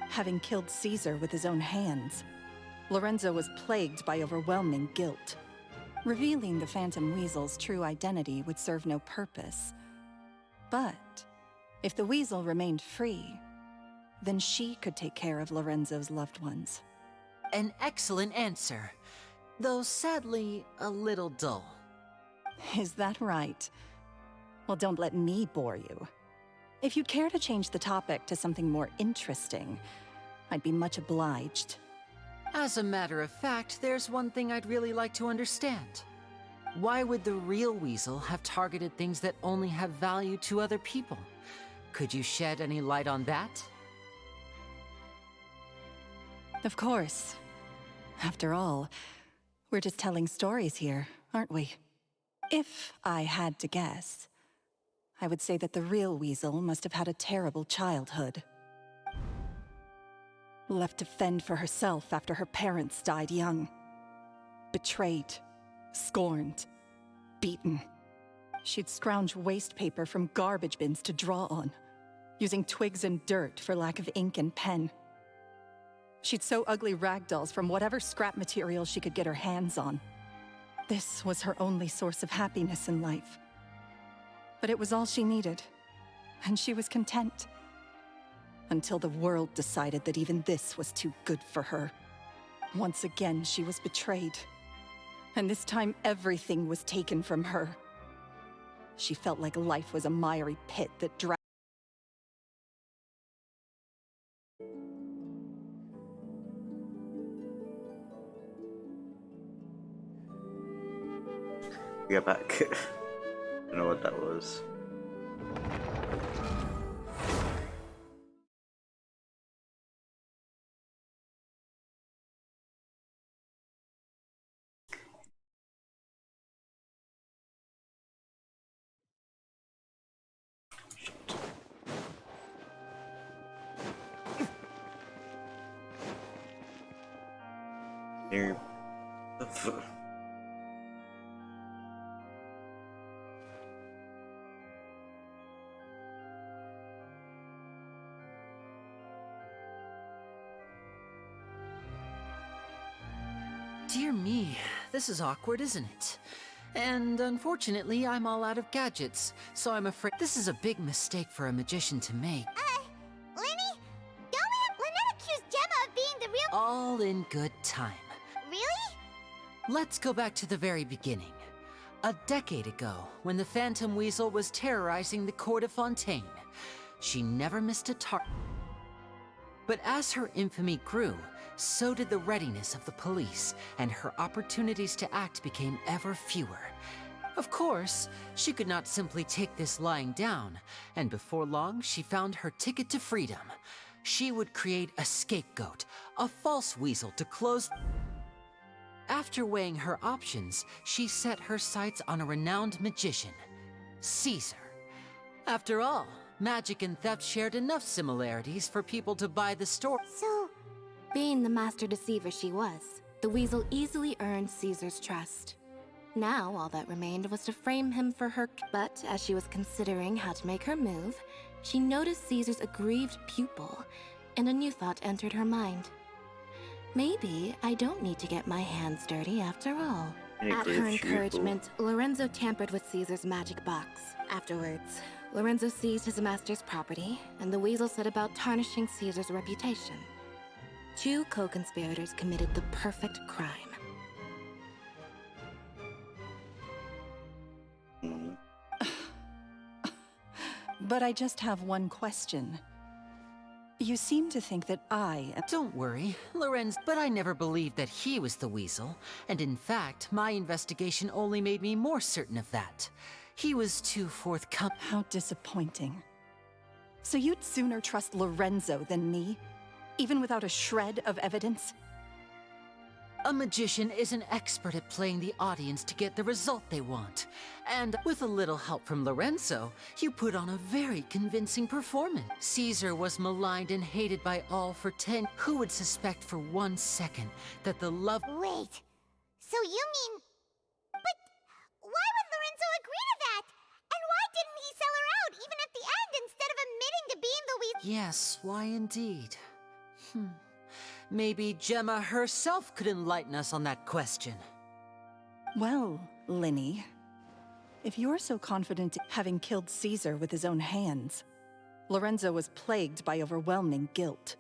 Having killed Caesar with his own hands, Lorenzo was plagued by overwhelming guilt. Revealing the Phantom Weasel's true identity would serve no purpose. But if the Weasel remained free, then she could take care of Lorenzo's loved ones. An excellent answer, though sadly a little dull. Is that right? Well, don't let me bore you. If you'd care to change the topic to something more interesting, I'd be much obliged. As a matter of fact, there's one thing I'd really like to understand. Why would the real Weasel have targeted things that only have value to other people? Could you shed any light on that? Of course. After all, we're just telling stories here, aren't we? If I had to guess, I would say that the real Weasel must have had a terrible childhood. Left to fend for herself after her parents died young. Betrayed, scorned, beaten. She'd scrounge waste paper from garbage bins to draw on, using twigs and dirt for lack of ink and pen. She'd sew ugly rag dolls from whatever scrap material she could get her hands on. This was her only source of happiness in life. But it was all she needed, and she was content. Until the world decided that even this was too good for her. Once again, she was betrayed. And this time, everything was taken from her. She felt like life was a miry pit that dragged. We are back. Don't know what that was. Here. Dear me, this is awkward, isn't it? And unfortunately, I'm all out of gadgets, so I'm afraid this is a big mistake for a magician to make. Lyney? Don't Lynette accuse Gemma of being the real— All in good time. Really? Let's go back to the very beginning. A decade ago, when the Phantom Weasel was terrorizing the court of Fontaine, she never missed a target. But as her infamy grew, so did the readiness of the police, and her opportunities to act became ever fewer. Of course, she could not simply take this lying down, and before long, she found her ticket to freedom. She would create a scapegoat, a false weasel to close. After weighing her options, she set her sights on a renowned magician, Caesar. After all, magic and theft shared enough similarities for people to buy the story. So, being the master deceiver she was, the Weasel easily earned Caesar's trust. Now, all that remained was to frame him for her. But as she was considering how to make her move, she noticed Caesar's aggrieved pupil, and a new thought entered her mind. Maybe I don't need to get my hands dirty after all. At her encouragement, Lorenzo tampered with Caesar's magic box. Afterwards, Lorenzo seized his master's property, and the Weasel set about tarnishing Caesar's reputation. Two co-conspirators committed the perfect crime. But I just have one question. You seem to think that I am— Don't worry, Lorenz, but I never believed that he was the Weasel. And in fact, my investigation only made me more certain of that. He was too forthcoming. How disappointing. So you'd sooner trust Lorenzo than me? Even without a shred of evidence? A magician is an expert at playing the audience to get the result they want. And with a little help from Lorenzo, you put on a very convincing performance. Caesar was maligned and hated by all for 10. Who would suspect for 1 second that the love— wait. So you mean— But why would Lorenzo agree to that? And why didn't he sell her out even at the end instead of admitting to being the Weasel? Yes, why indeed? Maybe Gemma herself could enlighten us on that question. Well, Lyney, if you're so confident having killed Caesar with his own hands, Lorenzo was plagued by overwhelming guilt.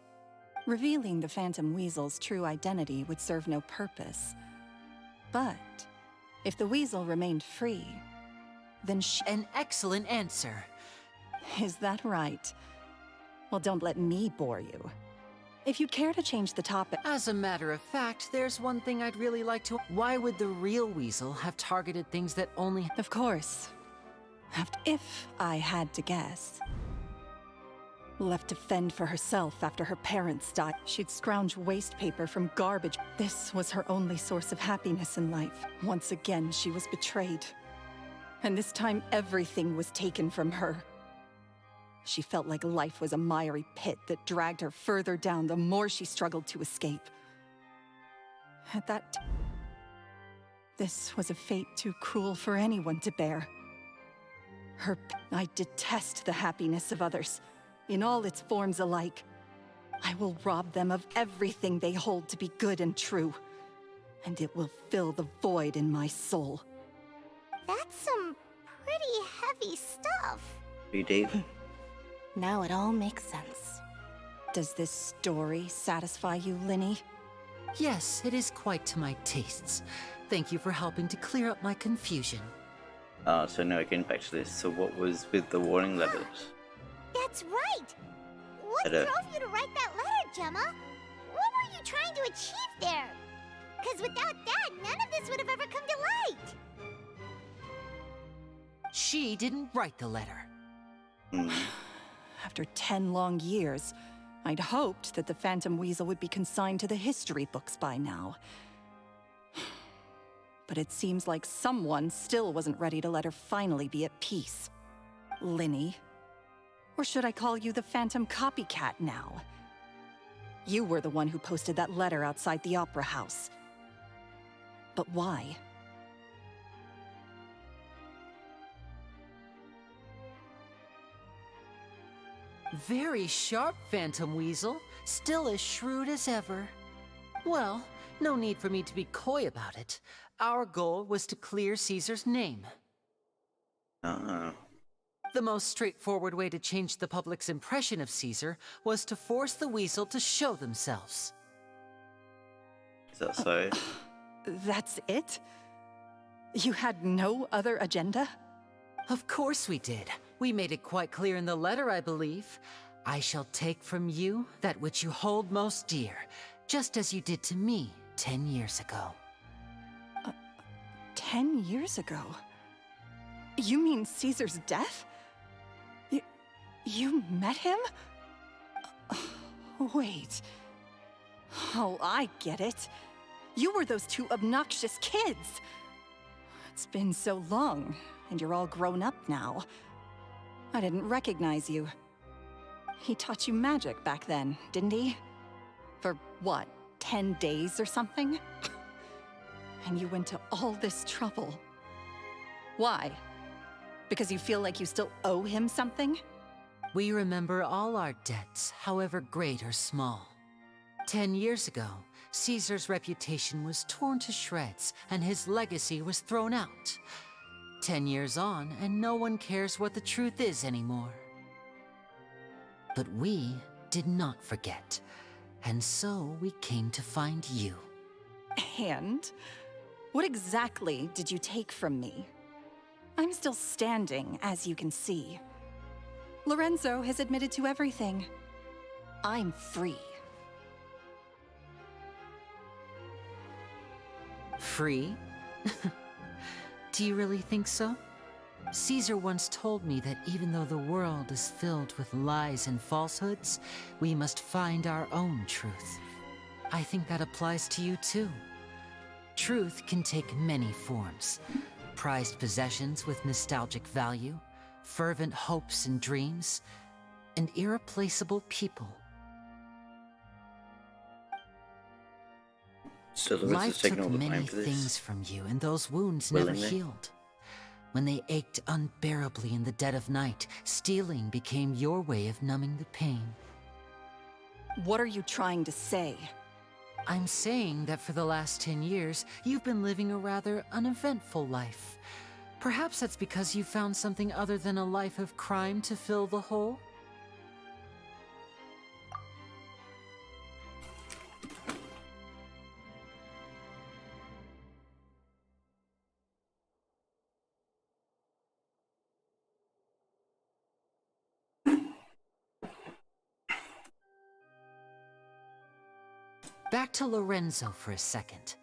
Revealing the Phantom Weasel's true identity would serve no purpose. But if the weasel remained free, then An excellent answer. Is that right? Well, don't let me bore you. If you'd care to change the topic... As a matter of fact, there's one thing I'd really like to... Why would the real weasel have targeted things that only... Of course. If I had to guess. Left to fend for herself after her parents died, she'd scrounge waste paper from garbage. This was her only source of happiness in life. Once again, she was betrayed. And this time, everything was taken from her. She felt like life was a miry pit that dragged her further down the more she struggled to escape. At that time, this was a fate too cruel for anyone to bear. I detest the happiness of others, in all its forms alike. I will rob them of everything they hold to be good and true, and it will fill the void in my soul. That's some pretty heavy stuff. Pretty deep. Now it all makes sense. Does this story satisfy you, Lyney? Yes, it is quite to my tastes. Thank you for helping to clear up my confusion. So now getting back to this. So what was with the warning letters? That's right! What Hello. drove you to write that letter, Gemma? What were you trying to achieve there? Because without that, none of this would have ever come to light! She didn't write the letter. After 10 long years, I'd hoped that the Phantom Weasel would be consigned to the history books by now. But it seems like someone still wasn't ready to let her finally be at peace. Lyney. Or should I call you the Phantom Copycat now? You were the one who posted that letter outside the Opera House. But why? Very sharp, Phantom Weasel. Still as shrewd as ever. Well, no need for me to be coy about it. Our goal was to clear Caesar's name. The most straightforward way to change the public's impression of Caesar was to force the Weasel to show themselves. Is that so? That's it? You had no other agenda? Of course we did. We made it quite clear in the letter, I believe. I shall take from you that which you hold most dear, just as you did to me 10 years ago. 10 years ago? You mean Caesar's death? You met him? Wait. Oh, I get it. You were those two obnoxious kids. It's been so long, and you're all grown up now. I didn't recognize you. He taught you magic back then, didn't he? For what, 10 days or something? And you went to all this trouble. Why? Because you feel like you still owe him something? We remember all our debts, however great or small. 10 years ago, Caesar's reputation was torn to shreds, and his legacy was thrown out. 10 years on, and no one cares what the truth is anymore. But we did not forget, and so we came to find you. And? What exactly did you take from me? I'm still standing, as you can see. Lorenzo has admitted to everything. I'm free. Free? Do you really think so? Caesar once told me that even though the world is filled with lies and falsehoods, we must find our own truth. I think that applies to you too. Truth can take many forms. Prized possessions with nostalgic value, fervent hopes and dreams, and irreplaceable people. So Life took many things from you, and those wounds never healed. When they ached unbearably in the dead of night, stealing became your way of numbing the pain. What are you trying to say? I'm saying that for the last 10 years, you've been living a rather uneventful life. Perhaps that's because you found something other than a life of crime to fill the hole? back to Lorenzo for a second.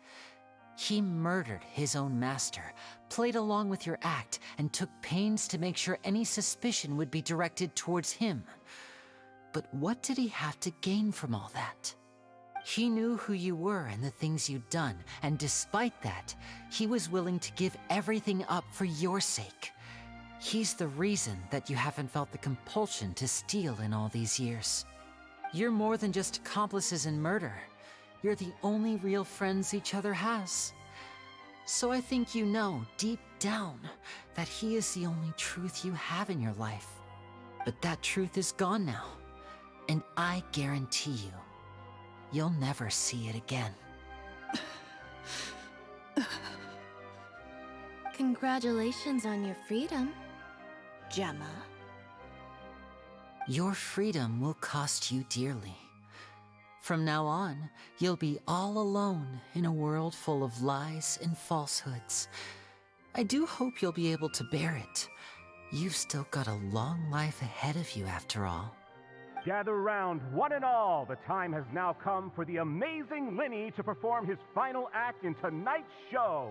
He murdered his own master, played along with your act, and took pains to make sure any suspicion would be directed towards him. But what did he have to gain from all that? He knew who you were and the things you'd done, and despite that, he was willing to give everything up for your sake. He's the reason that you haven't felt the compulsion to steal in all these years. You're more than just accomplices in murder. You're the only real friends each other has. So I think you know, deep down, that he is the only truth you have in your life. But that truth is gone now. And I guarantee you, you'll never see it again. Congratulations on your freedom, Gemma. Your freedom will cost you dearly. From now on, you'll be all alone in a world full of lies and falsehoods. I do hope you'll be able to bear it. You've still got a long life ahead of you after all. Gather round, one and all. The time has now come for the amazing Lyney to perform his final act in tonight's show.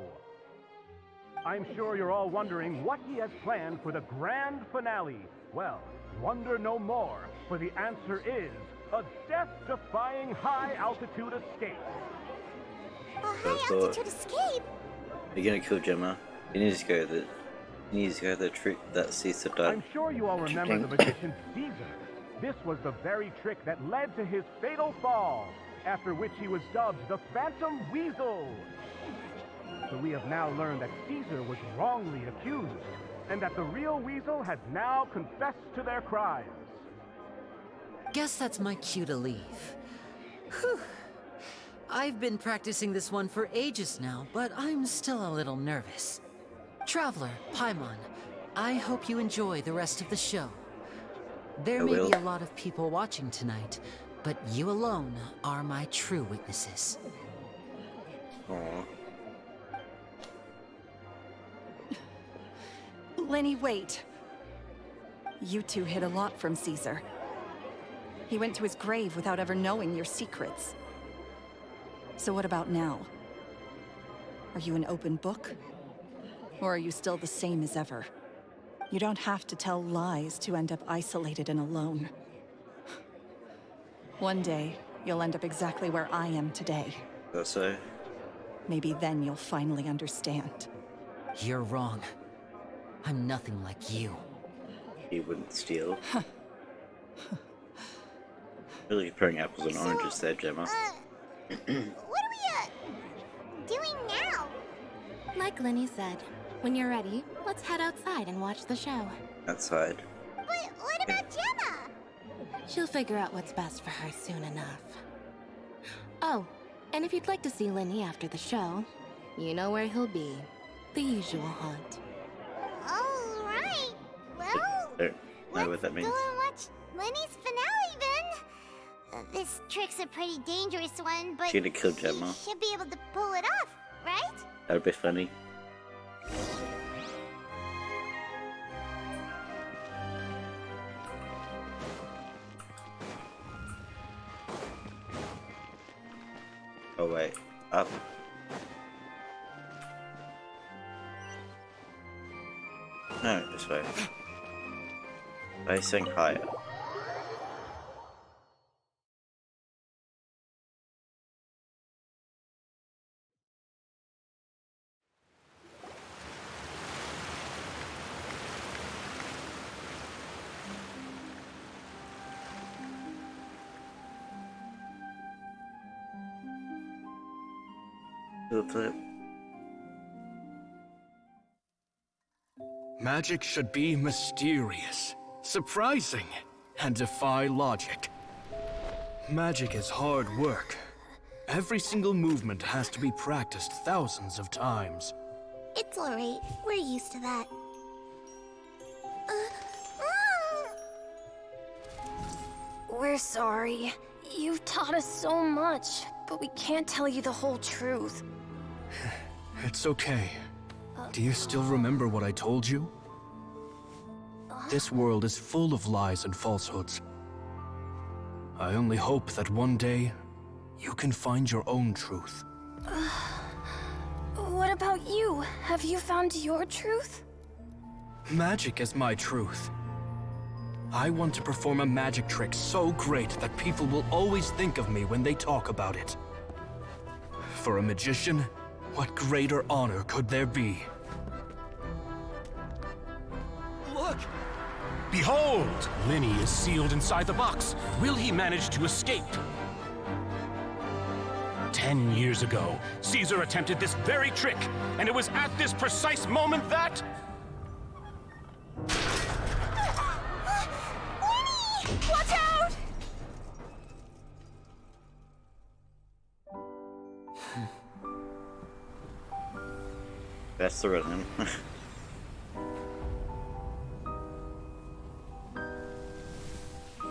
I'm sure you're all wondering what he has planned for the grand finale. Well, wonder no more, for the answer is a death-defying high-altitude escape. A high-altitude escape? You're gonna kill Gemma. You need to go the trick that Caesar done. I'm sure you all remember the magician Caesar. This was the very trick that led to his fatal fall, after which he was dubbed the Phantom Weasel. So we have now learned that Caesar was wrongly accused, and that the real Weasel has now confessed to their crimes. Guess that's my cue to leave. Whew. I've been practicing this one for ages now, but I'm still a little nervous. Traveler, Paimon, I hope you enjoy the rest of the show. There may be a lot of people watching tonight, but you alone are my true witnesses. Aww. Lyney, wait. You two hid a lot from Caesar. He went to his grave without ever knowing your secrets. So what about now? Are you an open book? Or are you still the same as ever? You don't have to tell lies to end up isolated and alone. One day, you'll end up exactly where I am today. That's so. Maybe then you'll finally understand. You're wrong. I'm nothing like you. He wouldn't steal. Really comparing apples and oranges there, Gemma. What are we, doing now? Like Lyney said, when you're ready, let's head outside and watch the show. Outside? But what about Gemma? She'll figure out what's best for her soon enough. Oh, and if you'd like to see Lyney after the show, you know where he'll be. The usual haunt. Alright, well, Don't know what that means. go and watch Lyney's finale then. This trick's a pretty dangerous one, but She gonna kill Gemma. she should be able to pull it off, right? That'd be funny. Oh wait, up. No, this way. Facing higher. Flip. Magic should be mysterious, surprising, and defy logic. Magic is hard work. Every single movement has to be practiced thousands of times. It's alright. We're used to that. We're sorry. You've taught us so much, but we can't tell you the whole truth. It's okay. Do you still remember what I told you? This world is full of lies and falsehoods. I only hope that one day, you can find your own truth. What about you? Have you found your truth? Magic is my truth. I want to perform a magic trick so great that people will always think of me when they talk about it. For a magician, what greater honor could there be? Look! Behold! Lyney is sealed inside the box. Will he manage to escape? 10 years ago, Caesar attempted this very trick, and it was at this precise moment that... Lyney! Watch out! That's the rhythm.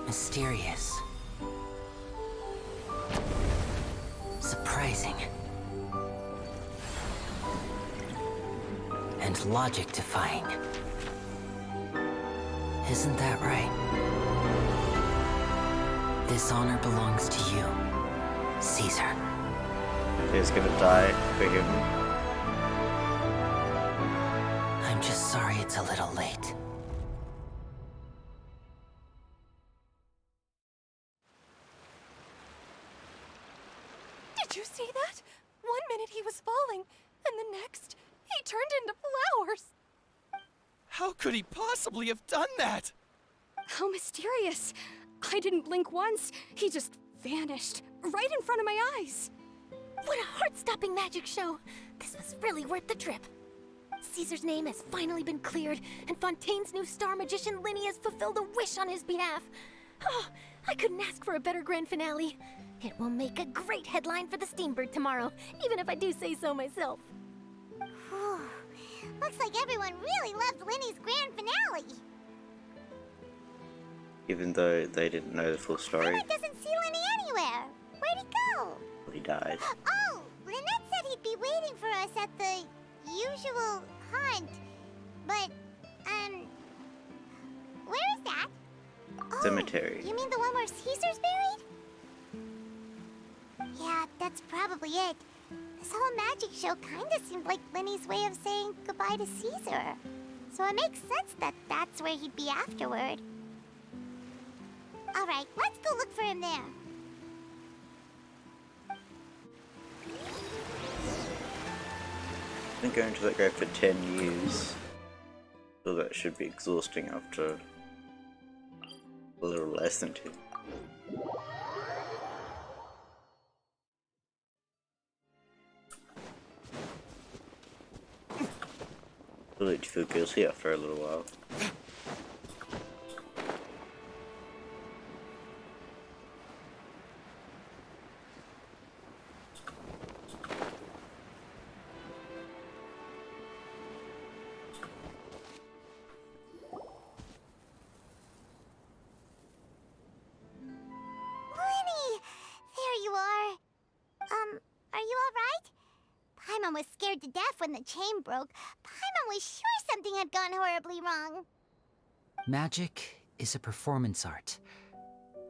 Mysterious. Surprising. And logic-defying. Isn't that right? This honor belongs to you, Caesar. He's gonna die for him. I'm just sorry it's a little late. Did you see that? 1 minute he was falling, and the next, he turned into flowers. How could he possibly have done that? How mysterious. I didn't blink once. He just vanished right in front of my eyes. What a heart-stopping magic show! This was really worth the trip. Caesar's name has finally been cleared, and Fontaine's new star magician Lyney has fulfilled a wish on his behalf. Oh, I couldn't ask for a better grand finale. It will make a great headline for the Steambird tomorrow, even if I do say so myself. Whew. Looks like everyone really loved Lyney's grand finale. Even though they didn't know the full story. Paimon doesn't see Lyney anywhere. Where'd he go? He died. Oh, Lynette said he'd be waiting for us at the usual haunt. But, where is that? Cemetery. You mean the one where Caesar's buried? Yeah, that's probably it. This whole magic show kinda seemed like Lyney's way of saying goodbye to Caesar. So it makes sense that that's where he'd be afterward. Alright, let's go look for him there. I've been going to that grave for 10 years. So that should be exhausting after a little less than 2. Will let you feel guilty after a little while. Was scared to death when the chain broke. Paimon was sure something had gone horribly wrong. Magic is a performance art.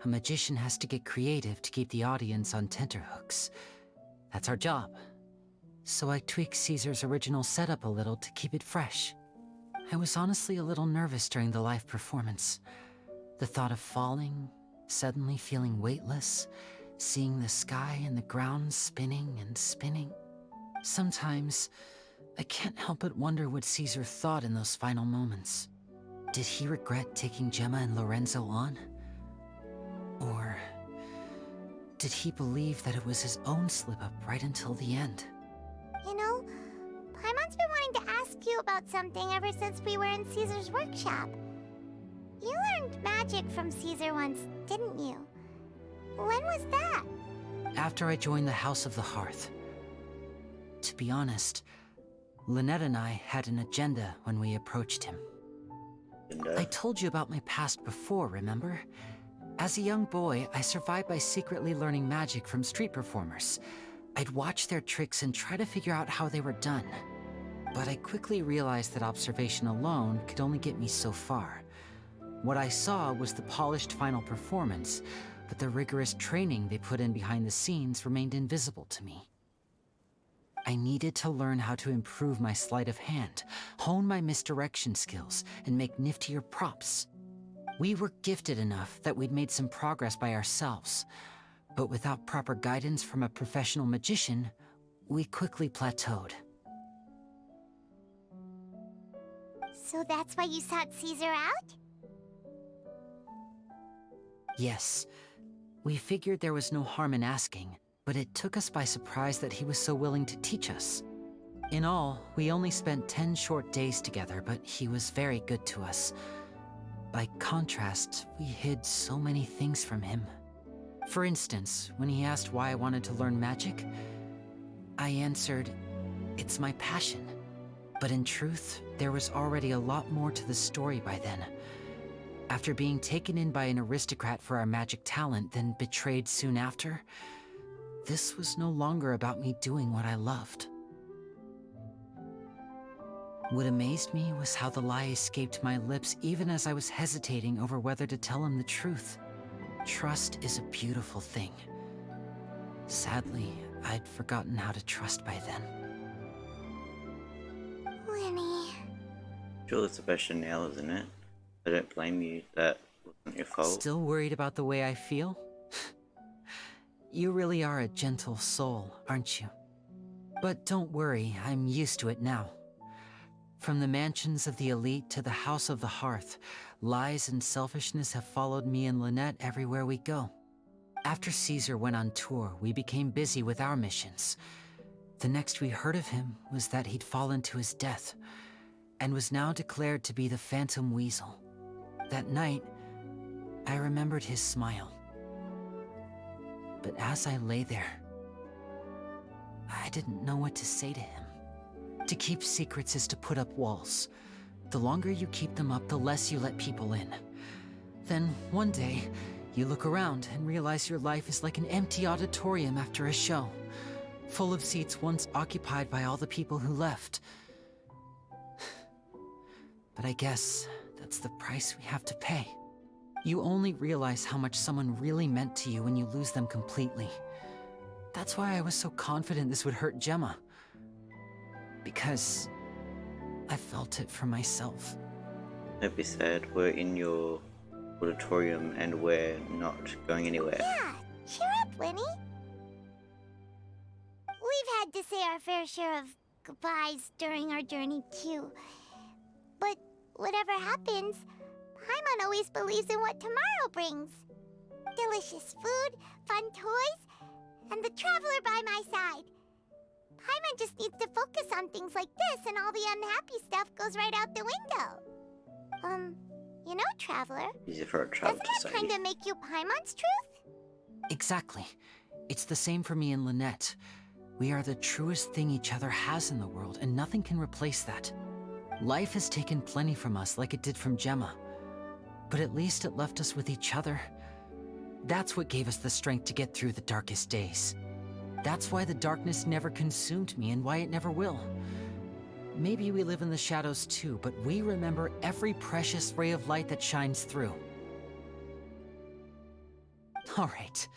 A magician has to get creative to keep the audience on tenterhooks. That's our job. So I tweaked Caesar's original setup a little to keep it fresh. I was honestly a little nervous during the live performance. The thought of falling, suddenly feeling weightless, seeing the sky and the ground spinning and spinning. Sometimes, I can't help but wonder what Caesar thought in those final moments. Did he regret taking Gemma and Lorenzo on? Or did he believe that it was his own slip-up right until the end? You know, Paimon's been wanting to ask you about something ever since we were in Caesar's workshop. You learned magic from Caesar once, didn't you? When was that? After I joined the House of the Hearth. To be honest, Lynette and I had an agenda when we approached him. I told you about my past before, remember? As a young boy, I survived by secretly learning magic from street performers. I'd watch their tricks and try to figure out how they were done. But I quickly realized that observation alone could only get me so far. What I saw was the polished final performance, but the rigorous training they put in behind the scenes remained invisible to me. I needed to learn how to improve my sleight of hand, hone my misdirection skills, and make niftier props. We were gifted enough that we'd made some progress by ourselves, but without proper guidance from a professional magician, we quickly plateaued. So that's why you sought Caesar out? Yes. We figured there was no harm in asking, but it took us by surprise that he was so willing to teach us. In all, we only spent 10 short days together, but he was very good to us. By contrast, we hid so many things from him. For instance, when he asked why I wanted to learn magic, I answered, "It's my passion." But in truth, there was already a lot more to the story by then. After being taken in by an aristocrat for our magic talent, then betrayed soon after, this was no longer about me doing what I loved. What amazed me was how the lie escaped my lips even as I was hesitating over whether to tell him the truth. Trust is a beautiful thing. Sadly, I'd forgotten how to trust by then. Lyney. Sure, it's about Chanel, isn't it? I don't blame you. That wasn't your fault. Still worried about the way I feel? You really are a gentle soul, aren't you? But don't worry, I'm used to it now. From the mansions of the elite to the house of the hearth, lies and selfishness have followed me and Lynette everywhere we go. After Caesar went on tour, we became busy with our missions. The next we heard of him was that he'd fallen to his death, and was now declared to be the Phantom Weasel. That night, I remembered his smile. But as I lay there, I didn't know what to say to him. To keep secrets is to put up walls. The longer you keep them up, the less you let people in. Then, one day, you look around and realize your life is like an empty auditorium after a show, full of seats once occupied by all the people who left. But I guess that's the price we have to pay. You only realize how much someone really meant to you when you lose them completely. That's why I was so confident this would hurt Gemma. Because I felt it for myself. Don't be sad, we're in your auditorium and we're not going anywhere. Yeah, cheer up, Lyney. We've had to say our fair share of goodbyes during our journey, too. But whatever happens, Paimon always believes in what tomorrow brings. Delicious food, fun toys, and the Traveler by my side. Paimon just needs to focus on things like this, and all the unhappy stuff goes right out the window. You know, Traveler, Easy for a child doesn't to that say. kind of make you Paimon's truth? Exactly. It's the same for me and Lynette. We are the truest thing each other has in the world, and nothing can replace that. Life has taken plenty from us, like it did from Gemma. But at least it left us with each other. That's what gave us the strength to get through the darkest days. That's why the darkness never consumed me, and why it never will. Maybe we live in the shadows too, but we remember every precious ray of light that shines through. All right,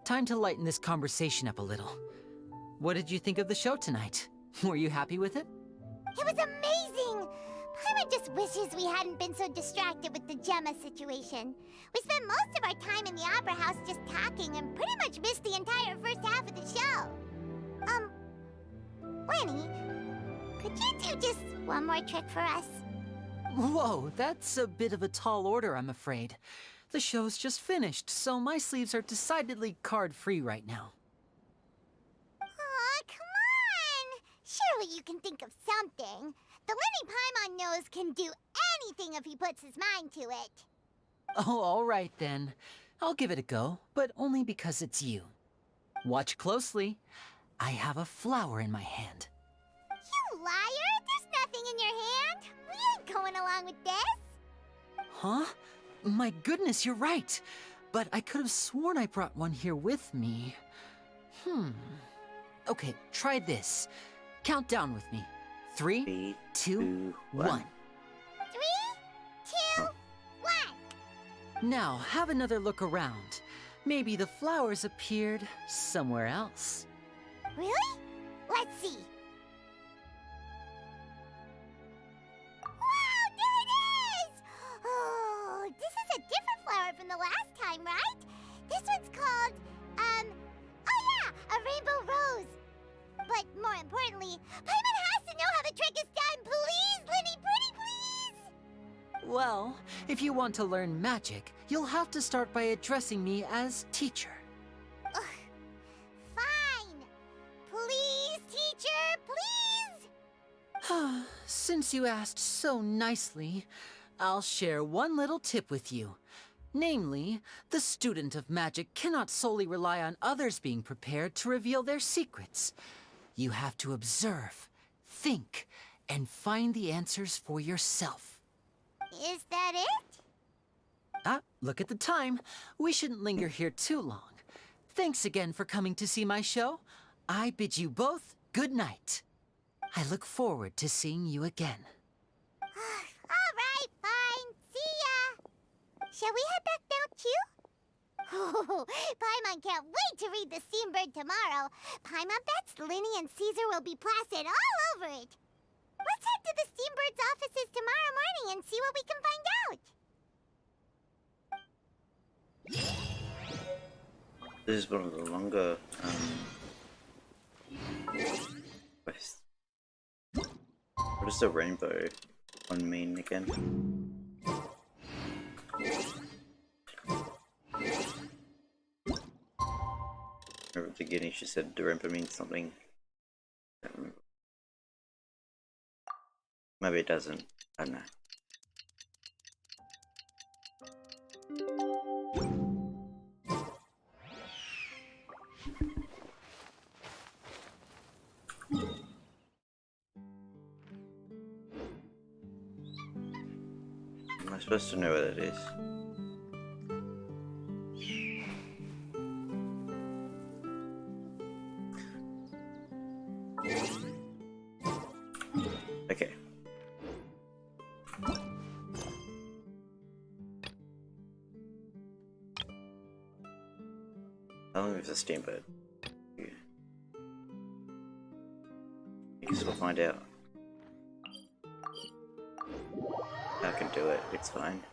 time to lighten this conversation up a little. What did you think of the show tonight? Were you happy with it? It was amazing! Paimon just wishes we hadn't been so distracted with the Gemma situation. We spent most of our time in the Opera House just talking and pretty much missed the entire first half of the show. Lyney, could you do just one more trick for us? Whoa, that's a bit of a tall order, I'm afraid. The show's just finished, so my sleeves are decidedly card-free right now. Aw, come on! Surely you can think of something. The Lyney Paimon knows can do anything if he puts his mind to it. Oh, all right then. I'll give it a go, but only because it's you. Watch closely. I have a flower in my hand. You liar! There's nothing in your hand! We ain't going along with this! Huh? My goodness, you're right. But I could have sworn I brought one here with me. Okay, try this. Count down with me. 3, 2, 1. 3, 2, 1! Now, have another look around. maybe the flowers appeared somewhere else. Really? Let's see. Wow, there it is! Oh, this is a different flower from the last time, right? This one's called, oh yeah, a rainbow rose. But more importantly, Paimon has to know how the trick is done. Please, Lyney, pretty please! Well, if you want to learn magic, you'll have to start by addressing me as teacher. Ugh. Fine. Please, teacher, please! Since you asked so nicely, I'll share one little tip with you. Namely, the student of magic cannot solely rely on others being prepared to reveal their secrets. You have to observe, think, and find the answers for yourself. Is that it? Ah, look at the time. We shouldn't linger here too long. Thanks again for coming to see my show. I bid you both good night. I look forward to seeing you again. All right, fine. See ya. Shall we head back now, too? Oh, Paimon can't wait to read The Steambird tomorrow. Paimon bets Lyney and Caesar will be plastered all over it. Let's head to the Steambird's offices tomorrow morning and see what we can find out. This is one of the longer quests. What does the rainbow one mean again? Remember at the beginning she said the rainbow means something. I don't remember. Maybe it doesn't. I don't know. Am I supposed to know what it is? Okay. How long is the steamboat? Yeah. I guess we'll find out. I can do it, it's fine.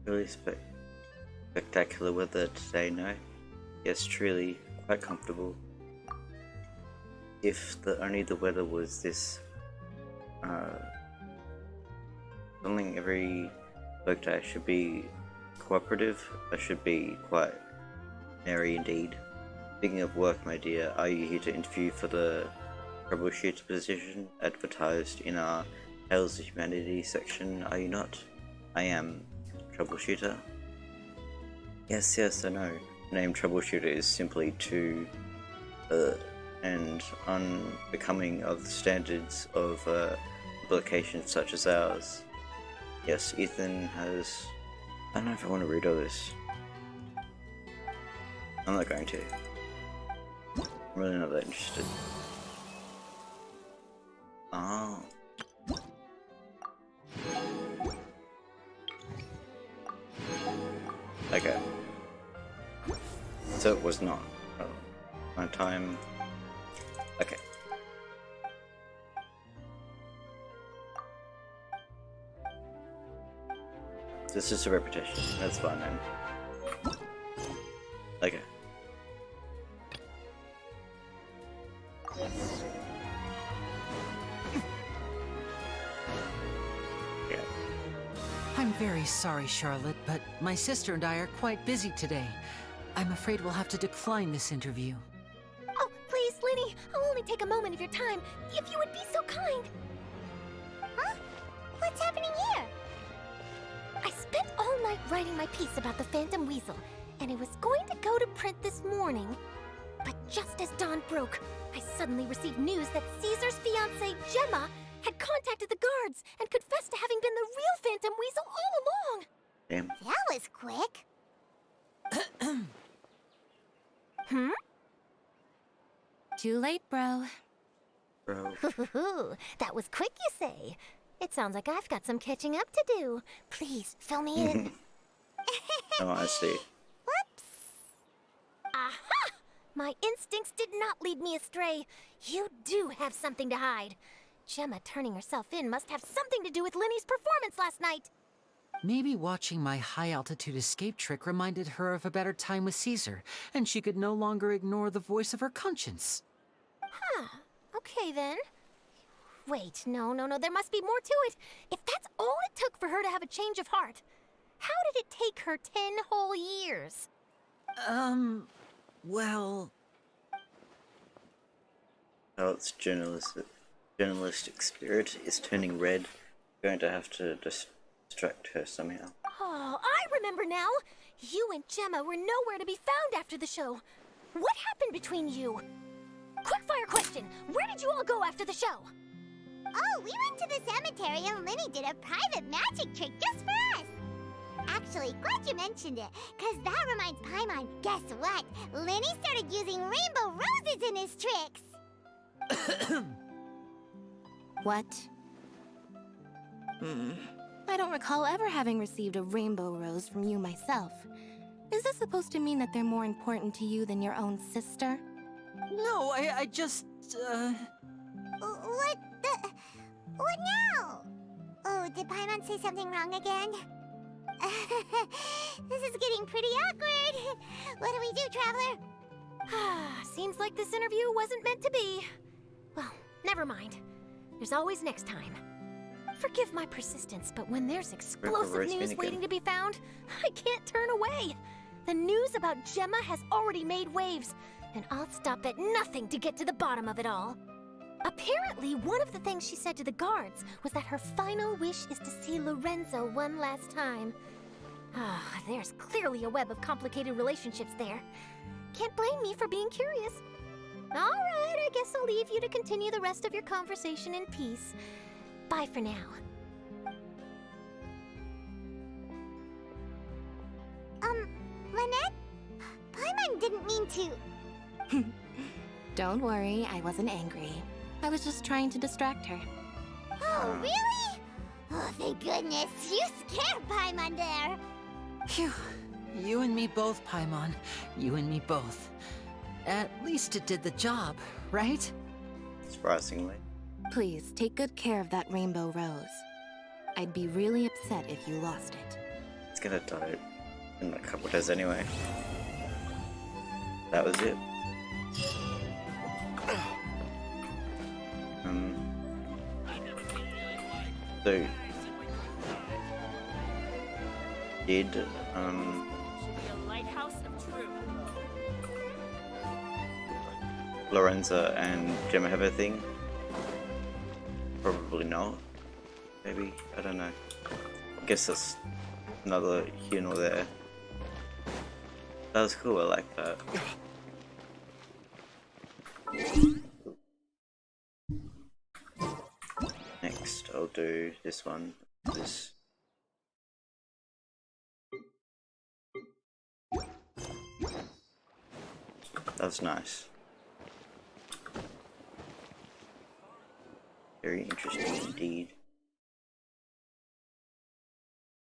Really spectacular weather today, no? Yes, truly, quite comfortable. If only the weather was this, something every workday should be cooperative, I should be quite merry indeed. Speaking of work, my dear, are you here to interview for the troubleshooter position advertised in our Tales of Humanity section, are you not? I am. Troubleshooter? Yes, I know. The name Troubleshooter is simply too and unbecoming of the standards of publications such as ours. Yes, Ethan has... I don't know if I want to read all this. I'm not going to. I'm really not that interested. Oh. Okay. So it was not. My time. Okay. This is a repetition. That's fine then. Okay. Yeah. I'm very sorry, Charlotte, but my sister and I are quite busy today. I'm afraid we'll have to decline this interview. Oh, please, Lyney, I'll only take a moment of your time, if you would be so kind. Huh? What's happening here? I spent all night writing my piece about the Phantom Weasel, and it was going to go to print this morning. But just as dawn broke, I suddenly received news that Caesar's fiancée, Gemma, had contacted the guards and confessed to having been the real Phantom Weasel all along. Damn. That was quick. Hmm? Too late, bro. Bro. That was quick, you say? It sounds like I've got some catching up to do. Please, fill me in. Oh, I see. Whoops! Aha! My instincts did not lead me astray. You do have something to hide. Gemma turning herself in must have something to do with Lyney's performance last night. Maybe watching my high-altitude escape trick reminded her of a better time with Caesar, and she could no longer ignore the voice of her conscience. Huh. Okay, then. Wait, no, there must be more to it. If that's all it took for her to have a change of heart, how did it take her 10 whole years? Well... Oh, its journalistic spirit is turning red. Going to have to distract her somehow. Oh, I remember now. You and Gemma were nowhere to be found after the show. What happened between you? Quickfire question. Where did you all go after the show? Oh, we went to the cemetery and Lyney did a private magic trick just for us. Actually, glad you mentioned it, because that reminds Paimon, guess what? Lyney started using rainbow roses in his tricks. What? I don't recall ever having received a rainbow rose from you myself. Is this supposed to mean that they're more important to you than your own sister? No, I just, What now? Oh, did Paimon say something wrong again? This is getting pretty awkward. What do we do, Traveler? Seems like this interview wasn't meant to be. Well, never mind. There's always next time. Forgive my persistence, but when there's explosive news waiting to be found, I can't turn away. The news about Gemma has already made waves, and I'll stop at nothing to get to the bottom of it all. Apparently, one of the things she said to the guards was that her final wish is to see Lorenzo one last time. There's clearly a web of complicated relationships there. Can't blame me for being curious. All right, I guess I'll leave you to continue the rest of your conversation in peace. Bye for now. Lynette? Paimon didn't mean to... Don't worry, I wasn't angry. I was just trying to distract her. Oh, really? Oh, thank goodness. You scared Paimon there. Phew. You and me both, Paimon. You and me both. At least it did the job, right? Surprisingly. Please, take good care of that rainbow rose. I'd be really upset if you lost it. It's gonna die in a couple days anyway. That was it. So did Lorenzo and Gemma have a thing? Probably not. Maybe, I don't know. I guess that's another here nor there. That was cool, I like that. Next, I'll do this one. This. That's nice. Very interesting indeed.